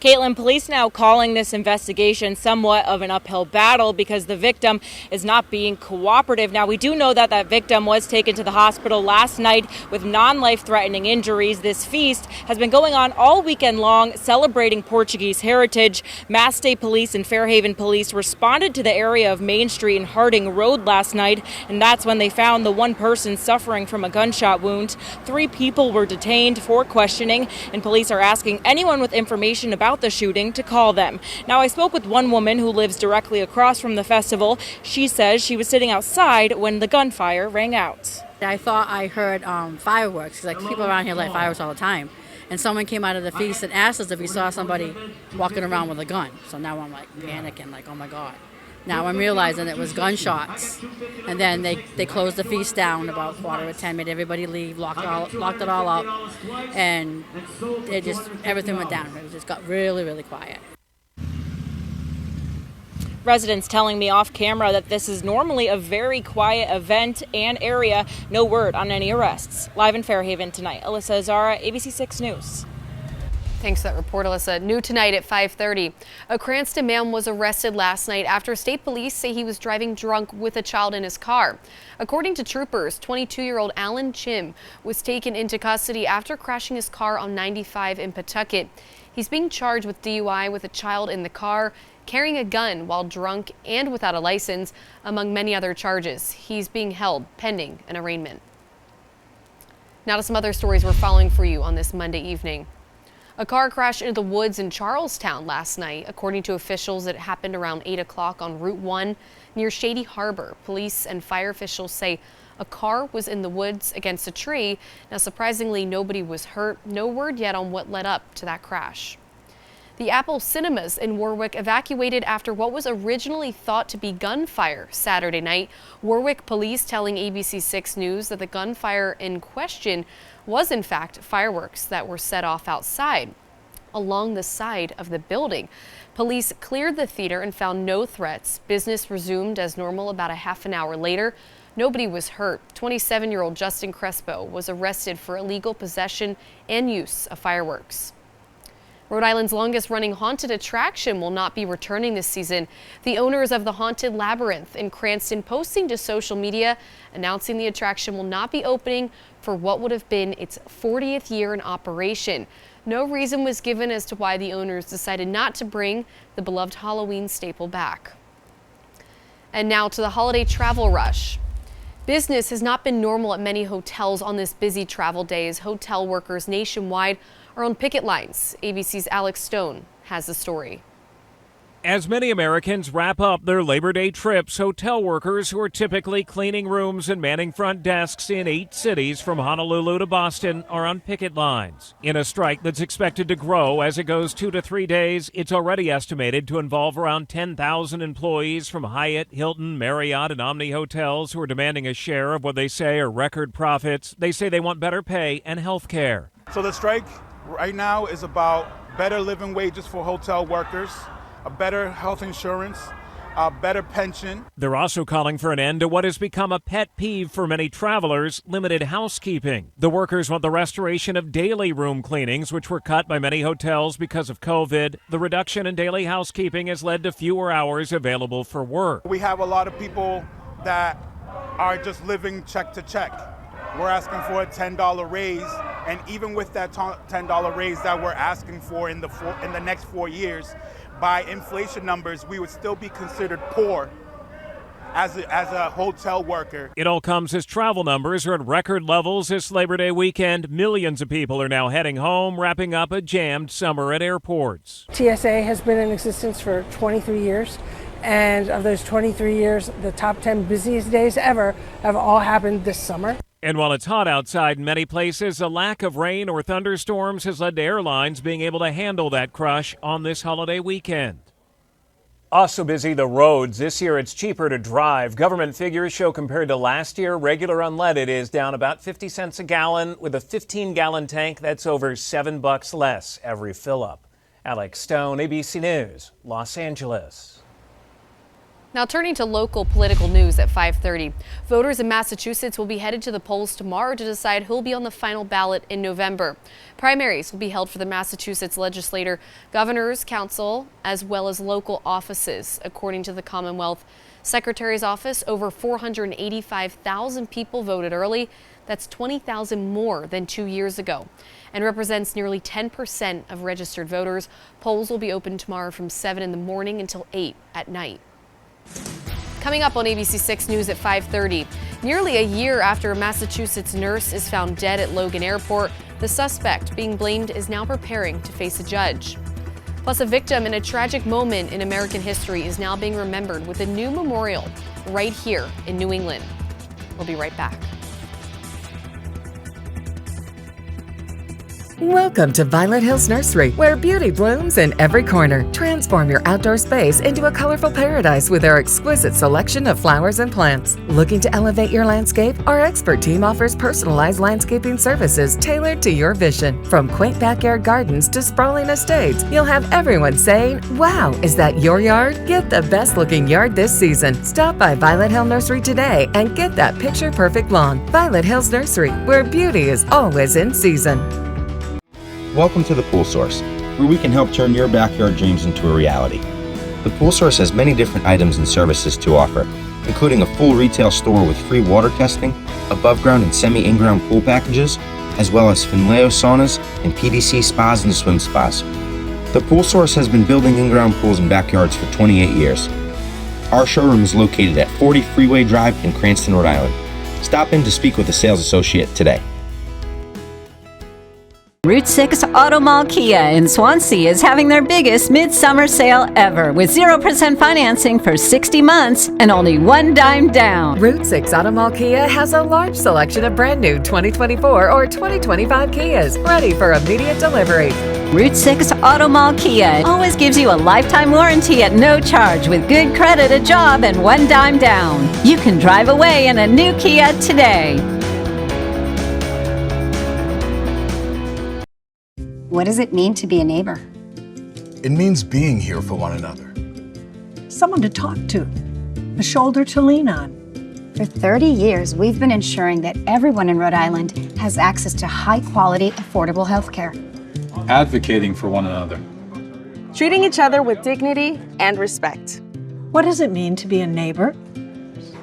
Caitlin, police now calling this investigation somewhat of an uphill battle because the victim is not being cooperative. Now, we do know that that victim was taken to the hospital last night with non-life-threatening injuries. This feast has been going on all weekend long, celebrating Portuguese heritage. Mass State Police and Fairhaven Police responded to the area of Main Street and Harding Road last night, and that's when they found the one person suffering from a gunshot wound. 3 people were detained for questioning, and police are asking anyone with information about the shooting to call them. Now, I spoke with one woman who lives directly across from the festival. She says she was sitting outside when the gunfire rang out. I thought I heard fireworks, because like, people around here light fireworks all the time. And someone came out of the feast and asked us if we saw somebody walking around with a gun. So now I'm like panicking, like, oh my God. Now I'm realizing it was gunshots. And then they closed the feast down about 9:45, made everybody leave, locked it all up. And everything went down. It just got really, really quiet. Residents telling me off camera that this is normally a very quiet event and area. No word on any arrests. Live in Fairhaven tonight, Alyssa Azara, ABC 6 News. Thanks for that report, Alyssa. New tonight at 5:30. A Cranston man was arrested last night after state police say he was driving drunk with a child in his car. According to troopers, 22-year-old Alan Chim was taken into custody after crashing his car on 95 in Pawtucket. He's being charged with DUI with a child in the car, carrying a gun while drunk and without a license, among many other charges. He's being held pending an arraignment. Now to some other stories we're following for you on this Monday evening. A car crashed into the woods in Charlestown last night. According to officials, it happened around 8 o'clock on Route 1 near Shady Harbor. Police and fire officials say a car was in the woods against a tree. Now, surprisingly, nobody was hurt. No word yet on what led up to that crash. The Apple Cinemas in Warwick evacuated after what was originally thought to be gunfire Saturday night. Warwick police telling ABC 6 News that the gunfire in question was in fact fireworks that were set off outside along the side of the building. Police cleared the theater and found no threats. Business resumed as normal about a half an hour later. Nobody was hurt. 27-year-old Justin Crespo was arrested for illegal possession and use of fireworks. Rhode Island's longest-running haunted attraction will not be returning this season. The owners of the Haunted Labyrinth in Cranston posting to social media announcing the attraction will not be opening for what would have been its 40th year in operation. No reason was given as to why the owners decided not to bring the beloved Halloween staple back. And now to the holiday travel rush. Business has not been normal at many hotels on this busy travel day as hotel workers nationwide are on picket lines. ABC's Alex Stone has the story. As many Americans wrap up their Labor Day trips, hotel workers who are typically cleaning rooms and manning front desks in 8 cities from Honolulu to Boston are on picket lines. In a strike that's expected to grow as it goes 2 to 3 days, it's already estimated to involve around 10,000 employees from Hyatt, Hilton, Marriott, and Omni hotels who are demanding a share of what they say are record profits. They say they want better pay and health care. So the strike right now is about better living wages for hotel workers, a better health insurance, a better pension. They're also calling for an end to what has become a pet peeve for many travelers, limited housekeeping. The workers want the restoration of daily room cleanings, which were cut by many hotels because of COVID. The reduction in daily housekeeping has led to fewer hours available for work. We have a lot of people that are just living check to check. We're asking for a $10 raise, and even with that $10 raise that we're asking for in the next 4 years, by inflation numbers, we would still be considered poor as a hotel worker. It all comes as travel numbers are at record levels this Labor Day weekend. Millions of people are now heading home, wrapping up a jammed summer at airports. TSA has been in existence for 23 years. And of those 23 years, the top 10 busiest days ever have all happened this summer. And while it's hot outside in many places, a lack of rain or thunderstorms has led to airlines being able to handle that crush on this holiday weekend. Also busy the roads. This year it's cheaper to drive. Government figures show compared to last year, regular unleaded is down about 50 cents a gallon. With a 15-gallon tank, that's over $7 less every fill-up. Alex Stone, ABC News, Los Angeles. Now turning to local political news at 5:30. Voters in Massachusetts will be headed to the polls tomorrow to decide who'll be on the final ballot in November. Primaries will be held for the Massachusetts legislature, governor's council, as well as local offices. According to the Commonwealth Secretary's office, over 485,000 people voted early. That's 20,000 more than 2 years ago, and represents nearly 10% of registered voters. Polls will be open tomorrow from 7 in the morning until 8 at night. Coming up on ABC6 News at 5:30. Nearly a year after a Massachusetts nurse is found dead at Logan Airport, the suspect being blamed is now preparing to face a judge. Plus, a victim in a tragic moment in American history is now being remembered with a new memorial right here in New England. We'll be right back. Welcome to Violet Hills Nursery, where beauty blooms in every corner. Transform your outdoor space into a colorful paradise with our exquisite selection of flowers and plants. Looking to elevate your landscape? Our expert team offers personalized landscaping services tailored to your vision. From quaint backyard gardens to sprawling estates, you'll have everyone saying, "Wow, is that your yard?" Get the best looking yard this season. Stop by Violet Hill Nursery today and get that picture-perfect lawn. Violet Hills Nursery, where beauty is always in season. Welcome to the Pool Source, where we can help turn your backyard dreams into a reality. The Pool Source has many different items and services to offer, including a full retail store with free water testing, above ground and semi-in-ground pool packages, as well as Finleo saunas and PDC spas and swim spas. The Pool Source has been building in-ground pools and backyards for 28 years. Our showroom is located at 40 Freeway Drive in Cranston, Rhode Island. Stop in to speak with a sales associate today. Route 6 Auto Mall Kia in Swansea is having their biggest midsummer sale ever with 0% financing for 60 months and only $1 down. Route 6 Auto Mall Kia has a large selection of brand new 2024 or 2025 Kias ready for immediate delivery. Route 6 Auto Mall Kia always gives you a lifetime warranty at no charge with good credit, a job, and $1 down. You can drive away in a new Kia today. What does it mean to be a neighbor? It means being here for one another. Someone to talk to, a shoulder to lean on. For 30 years, we've been ensuring that everyone in Rhode Island has access to high-quality, affordable health care. Advocating for one another. Treating each other with dignity and respect. What does it mean to be a neighbor?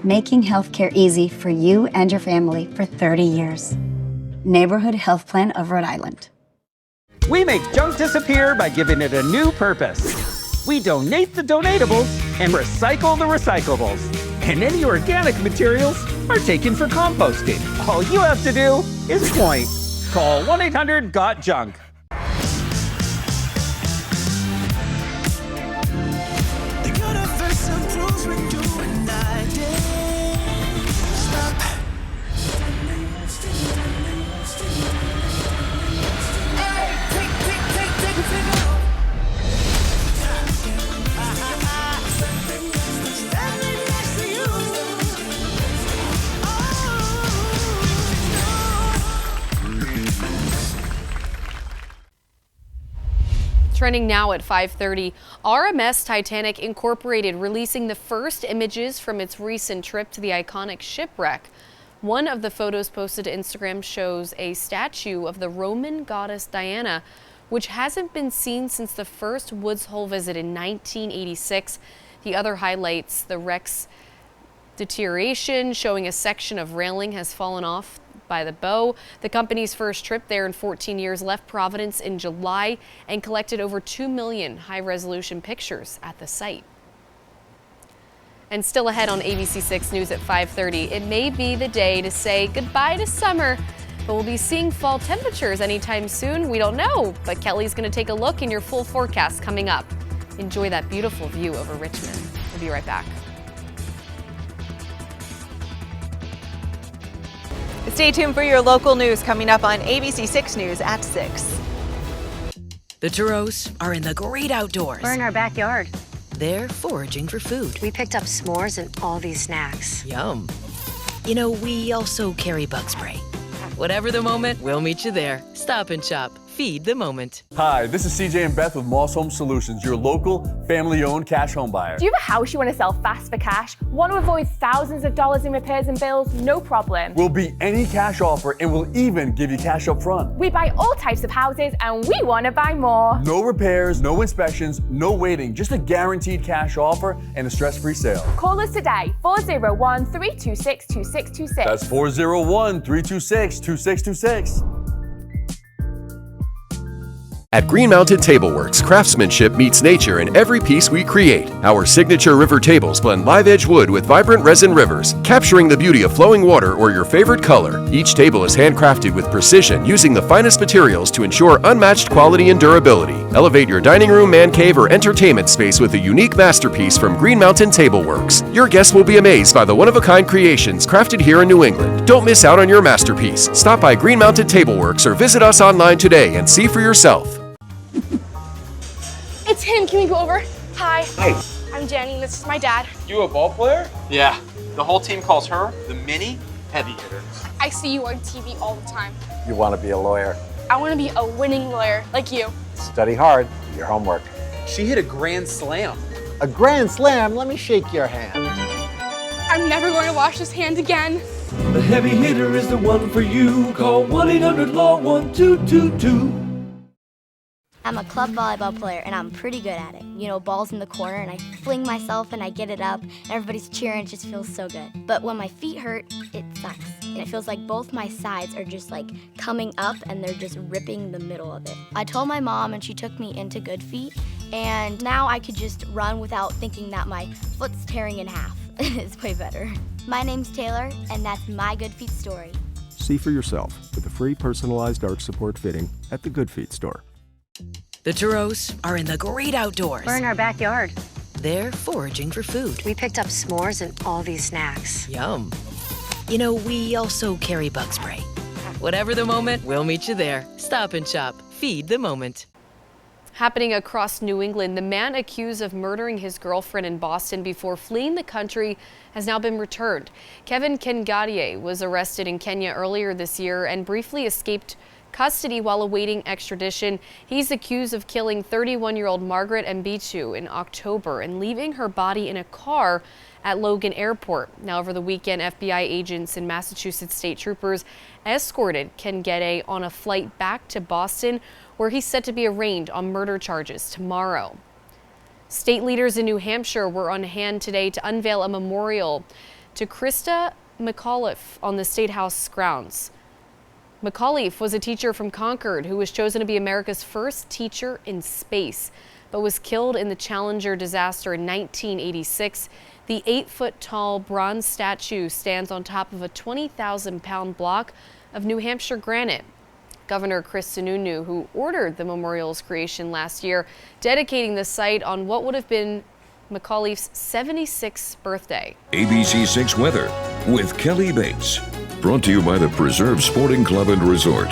Making healthcare easy for you and your family for 30 years. Neighborhood Health Plan of Rhode Island. We make junk disappear by giving it a new purpose. We donate the donatables and recycle the recyclables. And any organic materials are taken for composting. All you have to do is point. Call 1-800-GOT-JUNK. Trending now at 5:30, RMS Titanic Incorporated releasing the first images from its recent trip to the iconic shipwreck. One of the photos posted to Instagram shows a statue of the Roman goddess Diana, which hasn't been seen since the first Woods Hole visit in 1986. The other highlights the wreck's deterioration, showing a section of railing has fallen off by the bow. The company's first trip there in 14 years left Providence in July and collected over 2 million high-resolution pictures at the site. And still ahead on ABC6 News at 5:30, it may be the day to say goodbye to summer, but we'll be seeing fall temperatures anytime soon. We don't know, but Kelly's going to take a look in your full forecast coming up. Enjoy that beautiful view over Richmond. We'll be right back. Stay tuned for your local news coming up on ABC6 News at 6. The Turos are in the great outdoors. We're in our backyard. They're foraging for food. We picked up s'mores and all these snacks. Yum. You know, we also carry bug spray. Whatever the moment, we'll meet you there. Stop and Shop. Feed the moment. Hi, this is CJ and Beth with Moss Home Solutions, your local, family-owned cash home buyer. Do you have a house you want to sell fast for cash? Want to avoid thousands of dollars in repairs and bills? No problem. We'll beat any cash offer and we'll even give you cash up front. We buy all types of houses and we want to buy more. No repairs, no inspections, no waiting, just a guaranteed cash offer and a stress-free sale. Call us today, 401-326-2626. That's 401-326-2626. At Green Mountain Tableworks, craftsmanship meets nature in every piece we create. Our signature river tables blend live edge wood with vibrant resin rivers, capturing the beauty of flowing water or your favorite color. Each table is handcrafted with precision using the finest materials to ensure unmatched quality and durability. Elevate your dining room, man cave, or entertainment space with a unique masterpiece from Green Mountain Tableworks. Your guests will be amazed by the one-of-a-kind creations crafted here in New England. Don't miss out on your masterpiece. Stop by Green Mountain Tableworks or visit us online today and see for yourself. It's him. Can we go over? Hi. Hi. I'm Jenny. This is my dad. You a ball player? Yeah. The whole team calls her the mini heavy hitter. I see you on TV all the time. You want to be a lawyer? I want to be a winning lawyer like you. Study hard. Your homework. She hit a grand slam. A grand slam? Let me shake your hand. I'm never going to wash his hands again. The heavy hitter is the one for you. Call 1-800-LAW-1222. I'm a club volleyball player and I'm pretty good at it. You know, ball's in the corner and I fling myself and I get it up and everybody's cheering. It just feels so good. But when my feet hurt, it sucks. And it feels like both my sides are just like coming up and they're just ripping the middle of it. I told my mom and she took me into Good Feet, and now I could just run without thinking that my foot's tearing in half. It's way better. My name's Taylor and that's my Good Feet story. See for yourself with a free personalized arch support fitting at the Good Feet store. The Turos are in the great outdoors. We're in our backyard. They're foraging for food. We picked up s'mores and all these snacks. Yum. You know, we also carry bug spray. Whatever the moment, we'll meet you there. Stop and shop. Feed the moment. Happening across New England, the man accused of murdering his girlfriend in Boston before fleeing the country has now been returned. Kevin Kengadier was arrested in Kenya earlier this year and briefly escaped custody while awaiting extradition. He's accused of killing 31-year-old Margaret Mbichu in October and leaving her body in a car at Logan Airport. Now, over the weekend, FBI agents and Massachusetts state troopers escorted Kengede on a flight back to Boston, where he's set to be arraigned on murder charges tomorrow. State leaders in New Hampshire were on hand today to unveil a memorial to Krista McAuliffe on the State House grounds. McAuliffe was a teacher from Concord who was chosen to be America's first teacher in space, but was killed in the Challenger disaster in 1986. The 8-foot-tall bronze statue stands on top of a 20,000-pound block of New Hampshire granite. Governor Chris Sununu, who ordered the memorial's creation last year, dedicating the site on what would have been McAuliffe's 76th birthday. ABC 6 weather with Kelly Bates. Brought to you by the Preserve Sporting Club and Resort.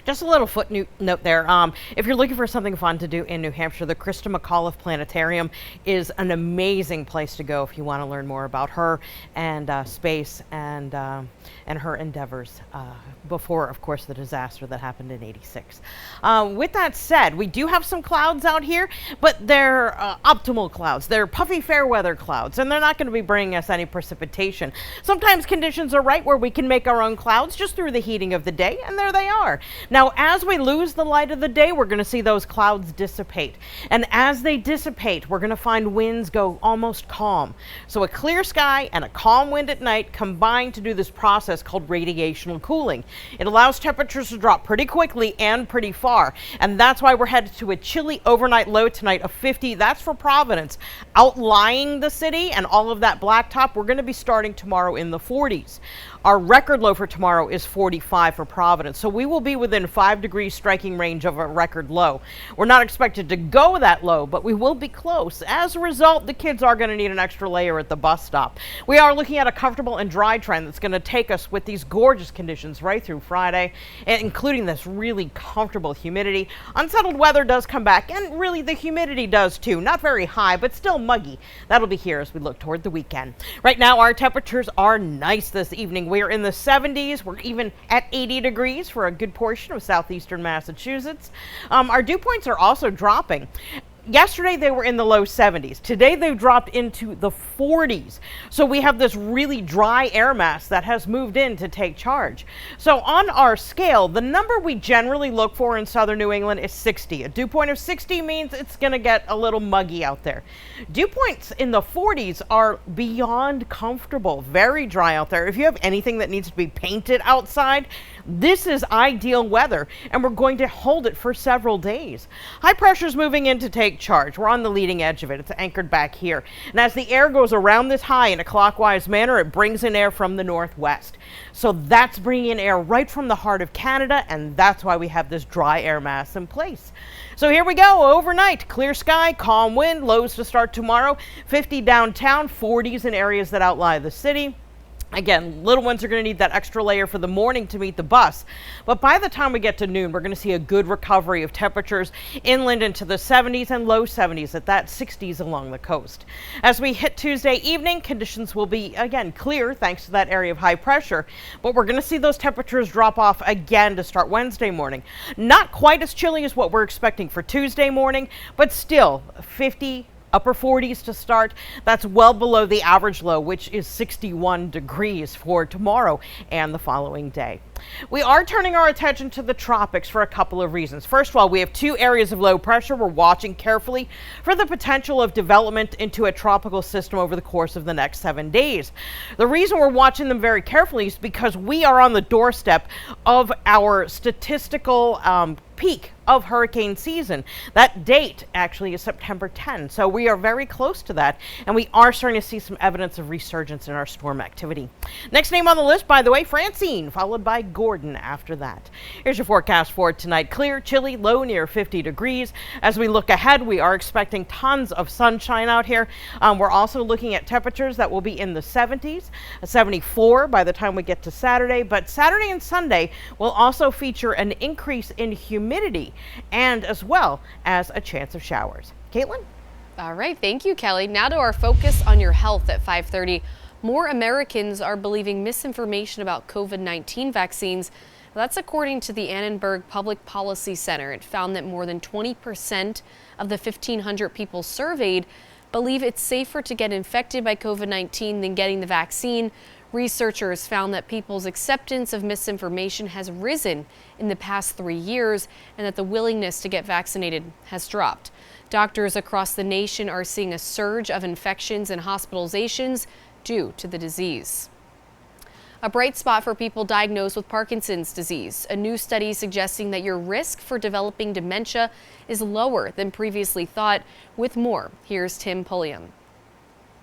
Just a little footnote there. If you're looking for something fun to do in New Hampshire, the Krista McAuliffe Planetarium is an amazing place to go if you want to learn more about her and space and her endeavors before, of course, the disaster that happened in '86. With that said, we do have some clouds out here, but they're optimal clouds. They're puffy fair weather clouds, and they're not going to be bringing us any precipitation. Sometimes conditions are right where we can make our own clouds just through the heating of the day, and there they are. Now, as we lose the light of the day, we're going to see those clouds dissipate. And as they dissipate, we're going to find winds go almost calm. So a clear sky and a calm wind at night combine to do this process called radiational cooling. It allows temperatures to drop pretty quickly and pretty far. And that's why we're headed to a chilly overnight low tonight of 50. That's for Providence. Outlying the city and all of that blacktop, we're going to be starting tomorrow in the 40s. Our record low for tomorrow is 45 for Providence, so we will be within 5 degrees striking range of a record low. We're not expected to go that low, but we will be close. As a result, the kids are going to need an extra layer at the bus stop. We are looking at a comfortable and dry trend that's going to take us with these gorgeous conditions right through Friday, including this really comfortable humidity. Unsettled weather does come back, and really the humidity does too. Not very high, but still muggy. That'll be here as we look toward the weekend. Right now, our temperatures are nice this evening. we're in the 70s. We're even at 80 degrees for a good portion of southeastern Massachusetts. Our dew points are also dropping. Yesterday they were in the low 70s. Today they've dropped into the 40s. So we have this really dry air mass that has moved in to take charge. So on our scale, the number we generally look for in southern New England is 60. A dew point of 60 means it's going to get a little muggy out there. Dew points in the 40s are beyond comfortable, very dry out there. If you have anything that needs to be painted outside, this is ideal weather, and we're going to hold it for several days. High pressure is moving in to take charge. We're on the leading edge of it. It's anchored back here. And as the air goes around this high in a clockwise manner, it brings in air from the northwest. So that's bringing in air right from the heart of Canada, and that's why we have this dry air mass in place. So here we go, overnight, clear sky, calm wind, lows to start tomorrow, 50 downtown, 40s in areas that outlie the city. Again, little ones are going to need that extra layer for the morning to meet the bus. But by the time we get to noon, we're going to see a good recovery of temperatures inland into the 70s and low 70s at that 60s along the coast. As we hit Tuesday evening, conditions will be, again, clear thanks to that area of high pressure. But we're going to see those temperatures drop off again to start Wednesday morning. Not quite as chilly as what we're expecting for Tuesday morning, but still 50, upper 40s to start. That's well below the average low, which is 61 degrees for tomorrow and the following day. We are turning our attention to the tropics for a couple of reasons. First of all, we have two areas of low pressure. We're watching carefully for the potential of development into a tropical system over the course of the next 7 days. The reason we're watching them very carefully is because we are on the doorstep of our statistical peak of hurricane season. That date actually is September 10. So we are very close to that, and we are starting to see some evidence of resurgence in our storm activity. Next name on the list, by the way, Francine, followed by Gordon after that. Here's your forecast for tonight. Clear, chilly, low near 50 degrees. As we look ahead, we are expecting tons of sunshine out here. We're also looking at temperatures that will be in the 70s, 74 by the time we get to Saturday. But Saturday and Sunday will also feature an increase in humidity and as well as a chance of showers. Caitlin? All right, thank you, Kelly. Now to our focus on your health at 5:30. More Americans are believing misinformation about COVID-19 vaccines. That's according to the Annenberg Public Policy Center. It found that more than 20% of the 1,500 people surveyed believe it's safer to get infected by COVID-19 than getting the vaccine. Researchers found that people's acceptance of misinformation has risen in the past 3 years and that the willingness to get vaccinated has dropped. Doctors across the nation are seeing a surge of infections and hospitalizations due to the disease. A bright spot for people diagnosed with Parkinson's disease. A new study suggesting that your risk for developing dementia is lower than previously thought. With more, here's Tim Pulliam.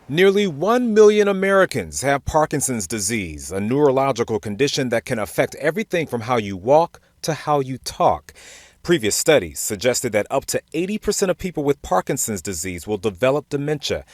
Nearly 1 million Americans have Parkinson's disease, a neurological condition that can affect everything from how you walk to how you talk. Previous studies suggested that up to 80% of people with Parkinson's disease will develop dementia.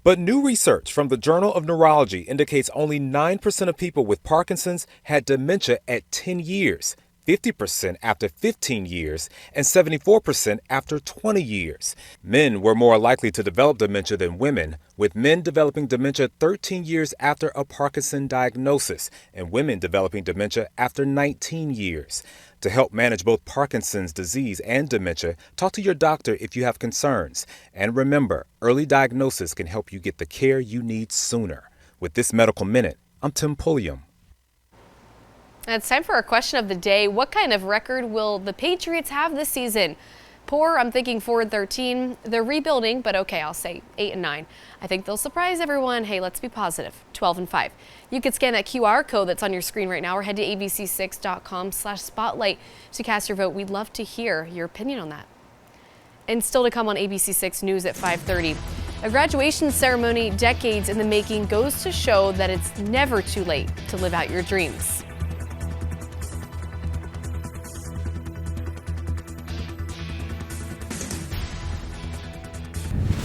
But new research from the Journal of Neurology indicates only 9% of people with Parkinson's had dementia at 10 years, 50% after 15 years, and 74% after 20 years. Men were more likely to develop dementia than women, with men developing dementia 13 years after a Parkinson diagnosis, and women developing dementia after 19 years. To help manage both Parkinson's disease and dementia, talk to your doctor if you have concerns. And remember, early diagnosis can help you get the care you need sooner. With this Medical Minute, I'm Tim Pulliam. It's time for our question of the day. What kind of record will the Patriots have this season? Poor, I'm thinking 4-13. They're rebuilding, but okay, I'll say 8-9. I think they'll surprise everyone. Hey, let's be positive. 12-5. You can scan that QR code that's on your screen right now or head to abc6.com/spotlight to cast your vote. We'd love to hear your opinion on that. And still to come on ABC6 News at 5:30. A graduation ceremony decades in the making goes to show that it's never too late to live out your dreams.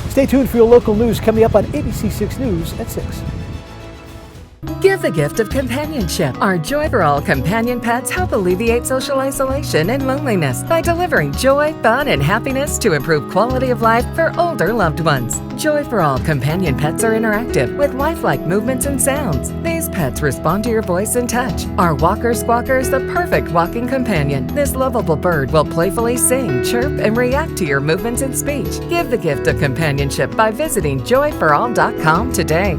Stay tuned for your local news coming up on ABC6 News at 6. Give the gift of companionship. Our Joy for All companion pets help alleviate social isolation and loneliness by delivering joy, fun, and happiness to improve quality of life for older loved ones. Joy for All companion pets are interactive with lifelike movements and sounds. These pets respond to your voice and touch. Our Walker Squawker is the perfect walking companion. This lovable bird will playfully sing, chirp, and react to your movements and speech. Give the gift of companionship by visiting joyforall.com today.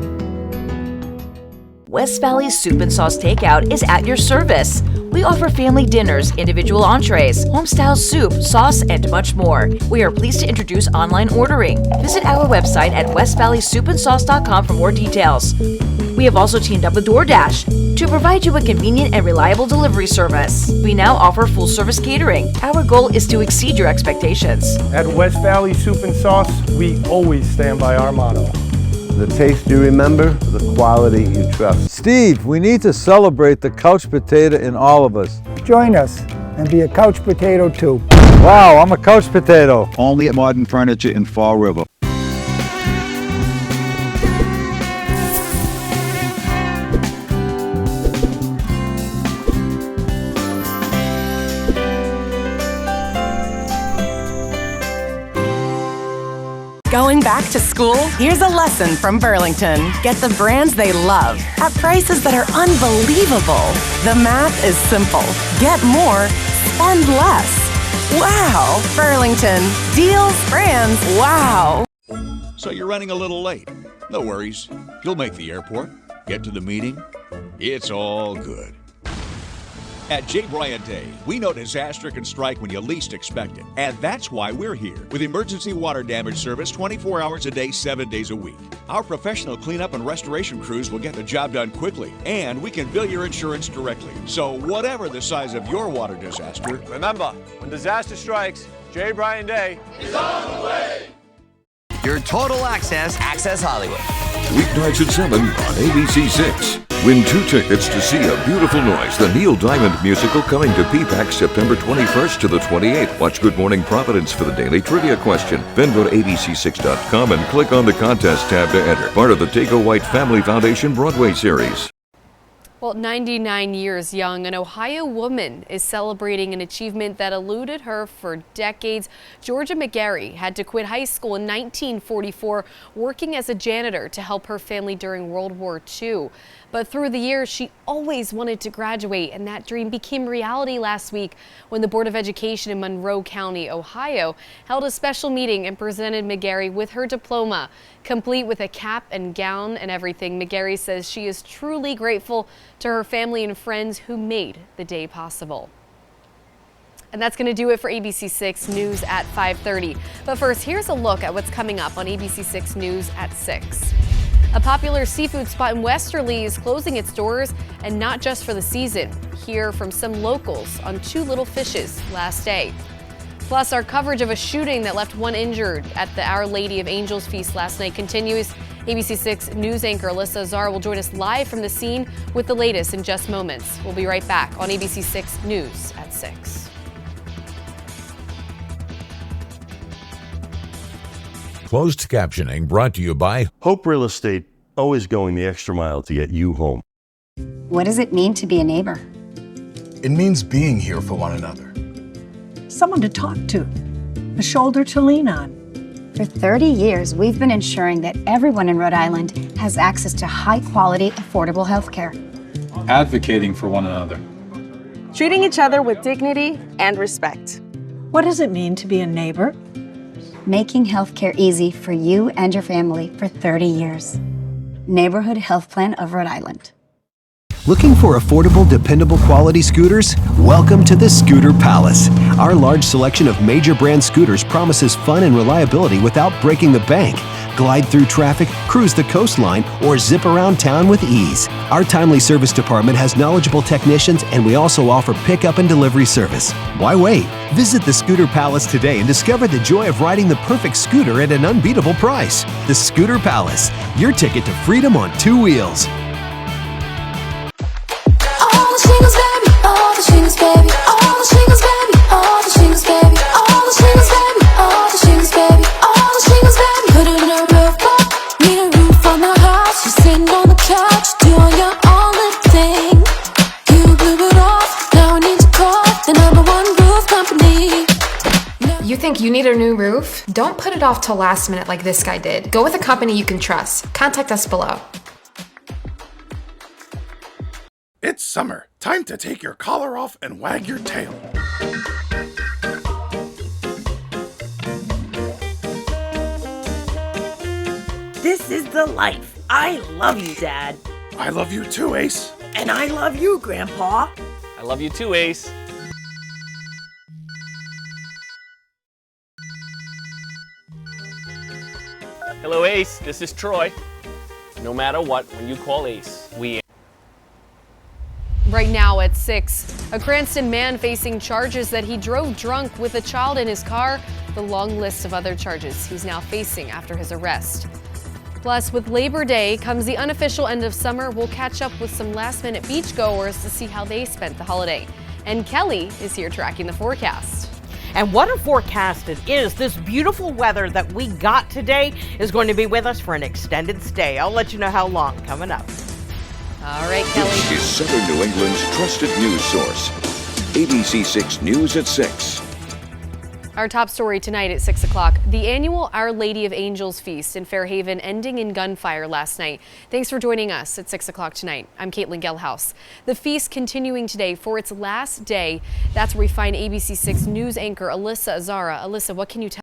West Valley Soup and Sauce Takeout is at your service. We offer family dinners, individual entrees, home-style soup, sauce, and much more. We are pleased to introduce online ordering. Visit our website at westvalleysoupandSauce.com for more details. We have also teamed up with DoorDash to provide you a convenient and reliable delivery service. We now offer full-service catering. Our goal is to exceed your expectations. At West Valley Soup and Sauce, we always stand by our motto. The taste you remember, the quality you trust. Steve, we need to celebrate the couch potato in all of us. Join us and be a couch potato too. Wow, I'm a couch potato. Only at Modern Furniture in Fall River. Going back to school? Here's a lesson from Burlington. Get the brands they love at prices that are unbelievable. The math is simple. Get more, spend less. Wow! Burlington. Deals, brands, wow! So you're running a little late. No worries. You'll make the airport, get to the meeting. It's all good. At J. Bryant Day, we know disaster can strike when you least expect it. And that's why we're here with emergency water damage service 24 hours a day, 7 days a week. Our professional cleanup and restoration crews will get the job done quickly, and we can bill your insurance directly. So whatever the size of your water disaster, remember, when disaster strikes, J. Bryant Day is on the way. Your total access Hollywood. Weeknights at 7 on ABC6. Win 2 tickets to see A Beautiful Noise, the Neil Diamond musical, coming to PPAC September 21st to the 28th. Watch Good Morning Providence for the daily trivia question. Then go to abc6.com and click on the contest tab to enter. Part of the Taco White Family Foundation Broadway series. Well, 99 years young, an Ohio woman is celebrating an achievement that eluded her for decades. Georgia McGarry had to quit high school in 1944, working as a janitor to help her family during World War II. But through the years, she always wanted to graduate, and that dream became reality last week when the Board of Education in Monroe County, Ohio, held a special meeting and presented McGarry with her diploma, complete with a cap and gown and everything. McGarry says she is truly grateful to her family and friends who made the day possible. And that's going to do it for ABC6 News at 5:30. But first, here's a look at what's coming up on ABC6 News at 6. A popular seafood spot in Westerly is closing its doors, and not just for the season. Hear from some locals on Two Little Fishes last day. Plus, our coverage of a shooting that left one injured at the Our Lady of Angels feast last night continues. ABC6 News anchor Alyssa Azar will join us live from the scene with the latest in just moments. We'll be right back on ABC6 News at 6. Closed captioning brought to you by Hope Real Estate, always going the extra mile to get you home. What does it mean to be a neighbor? It means being here for one another. Someone to talk to, a shoulder to lean on. For 30 years, we've been ensuring that everyone in Rhode Island has access to high-quality, affordable health care. Advocating for one another. Treating each other with dignity and respect. What does it mean to be a neighbor? Making healthcare easy for you and your family for 30 years. Neighborhood Health Plan of Rhode Island. Looking for affordable, dependable quality scooters? Welcome to the Scooter Palace. Our large selection of major brand scooters promises fun and reliability without breaking the bank. Glide through traffic, cruise the coastline, or zip around town with ease. Our timely service department has knowledgeable technicians, and we also offer pickup and delivery service. Why wait? Visit the Scooter Palace today and discover the joy of riding the perfect scooter at an unbeatable price. The Scooter Palace, your ticket to freedom on two wheels. All the shingles, baby, all the shingles, baby, all the shingles, baby, all the shingles, baby, all the shingles, baby, all the shingles, baby, all the shingles, baby. Put it in a roof, need a roof on the house. You're sitting on the couch, doing your own little thing. You blew it off, now I need to call the #1 roof company. You think you need a new roof? Don't put it off till last minute like this guy did. Go with a company you can trust. Contact us below. It's summer. Time to take your collar off and wag your tail. This is the life. I love you, Dad. I love you too, Ace. And I love you, Grandpa. I love you too, Ace. Hello, Ace. This is Troy. No matter what, when you call Ace, we... Right now at 6, a Cranston man facing charges that he drove drunk with a child in his car. The long list of other charges he's now facing after his arrest. Plus, with Labor Day comes the unofficial end of summer. We'll catch up with some last-minute beachgoers to see how they spent the holiday. And Kelly is here tracking the forecast. And what a forecast it is. This beautiful weather that we got today is going to be with us for an extended stay. I'll let you know how long coming up. All right, Kelly. This is Southern New England's trusted news source. ABC 6 News at 6. Our top story tonight at 6 o'clock. The annual Our Lady of Angels Feast in Fairhaven ending in gunfire last night. Thanks for joining us at 6 o'clock tonight. I'm Caitlin Gelhaus. The feast continuing today for its last day. That's where we find ABC 6 News anchor Alyssa Azara. Alyssa, what can you tell?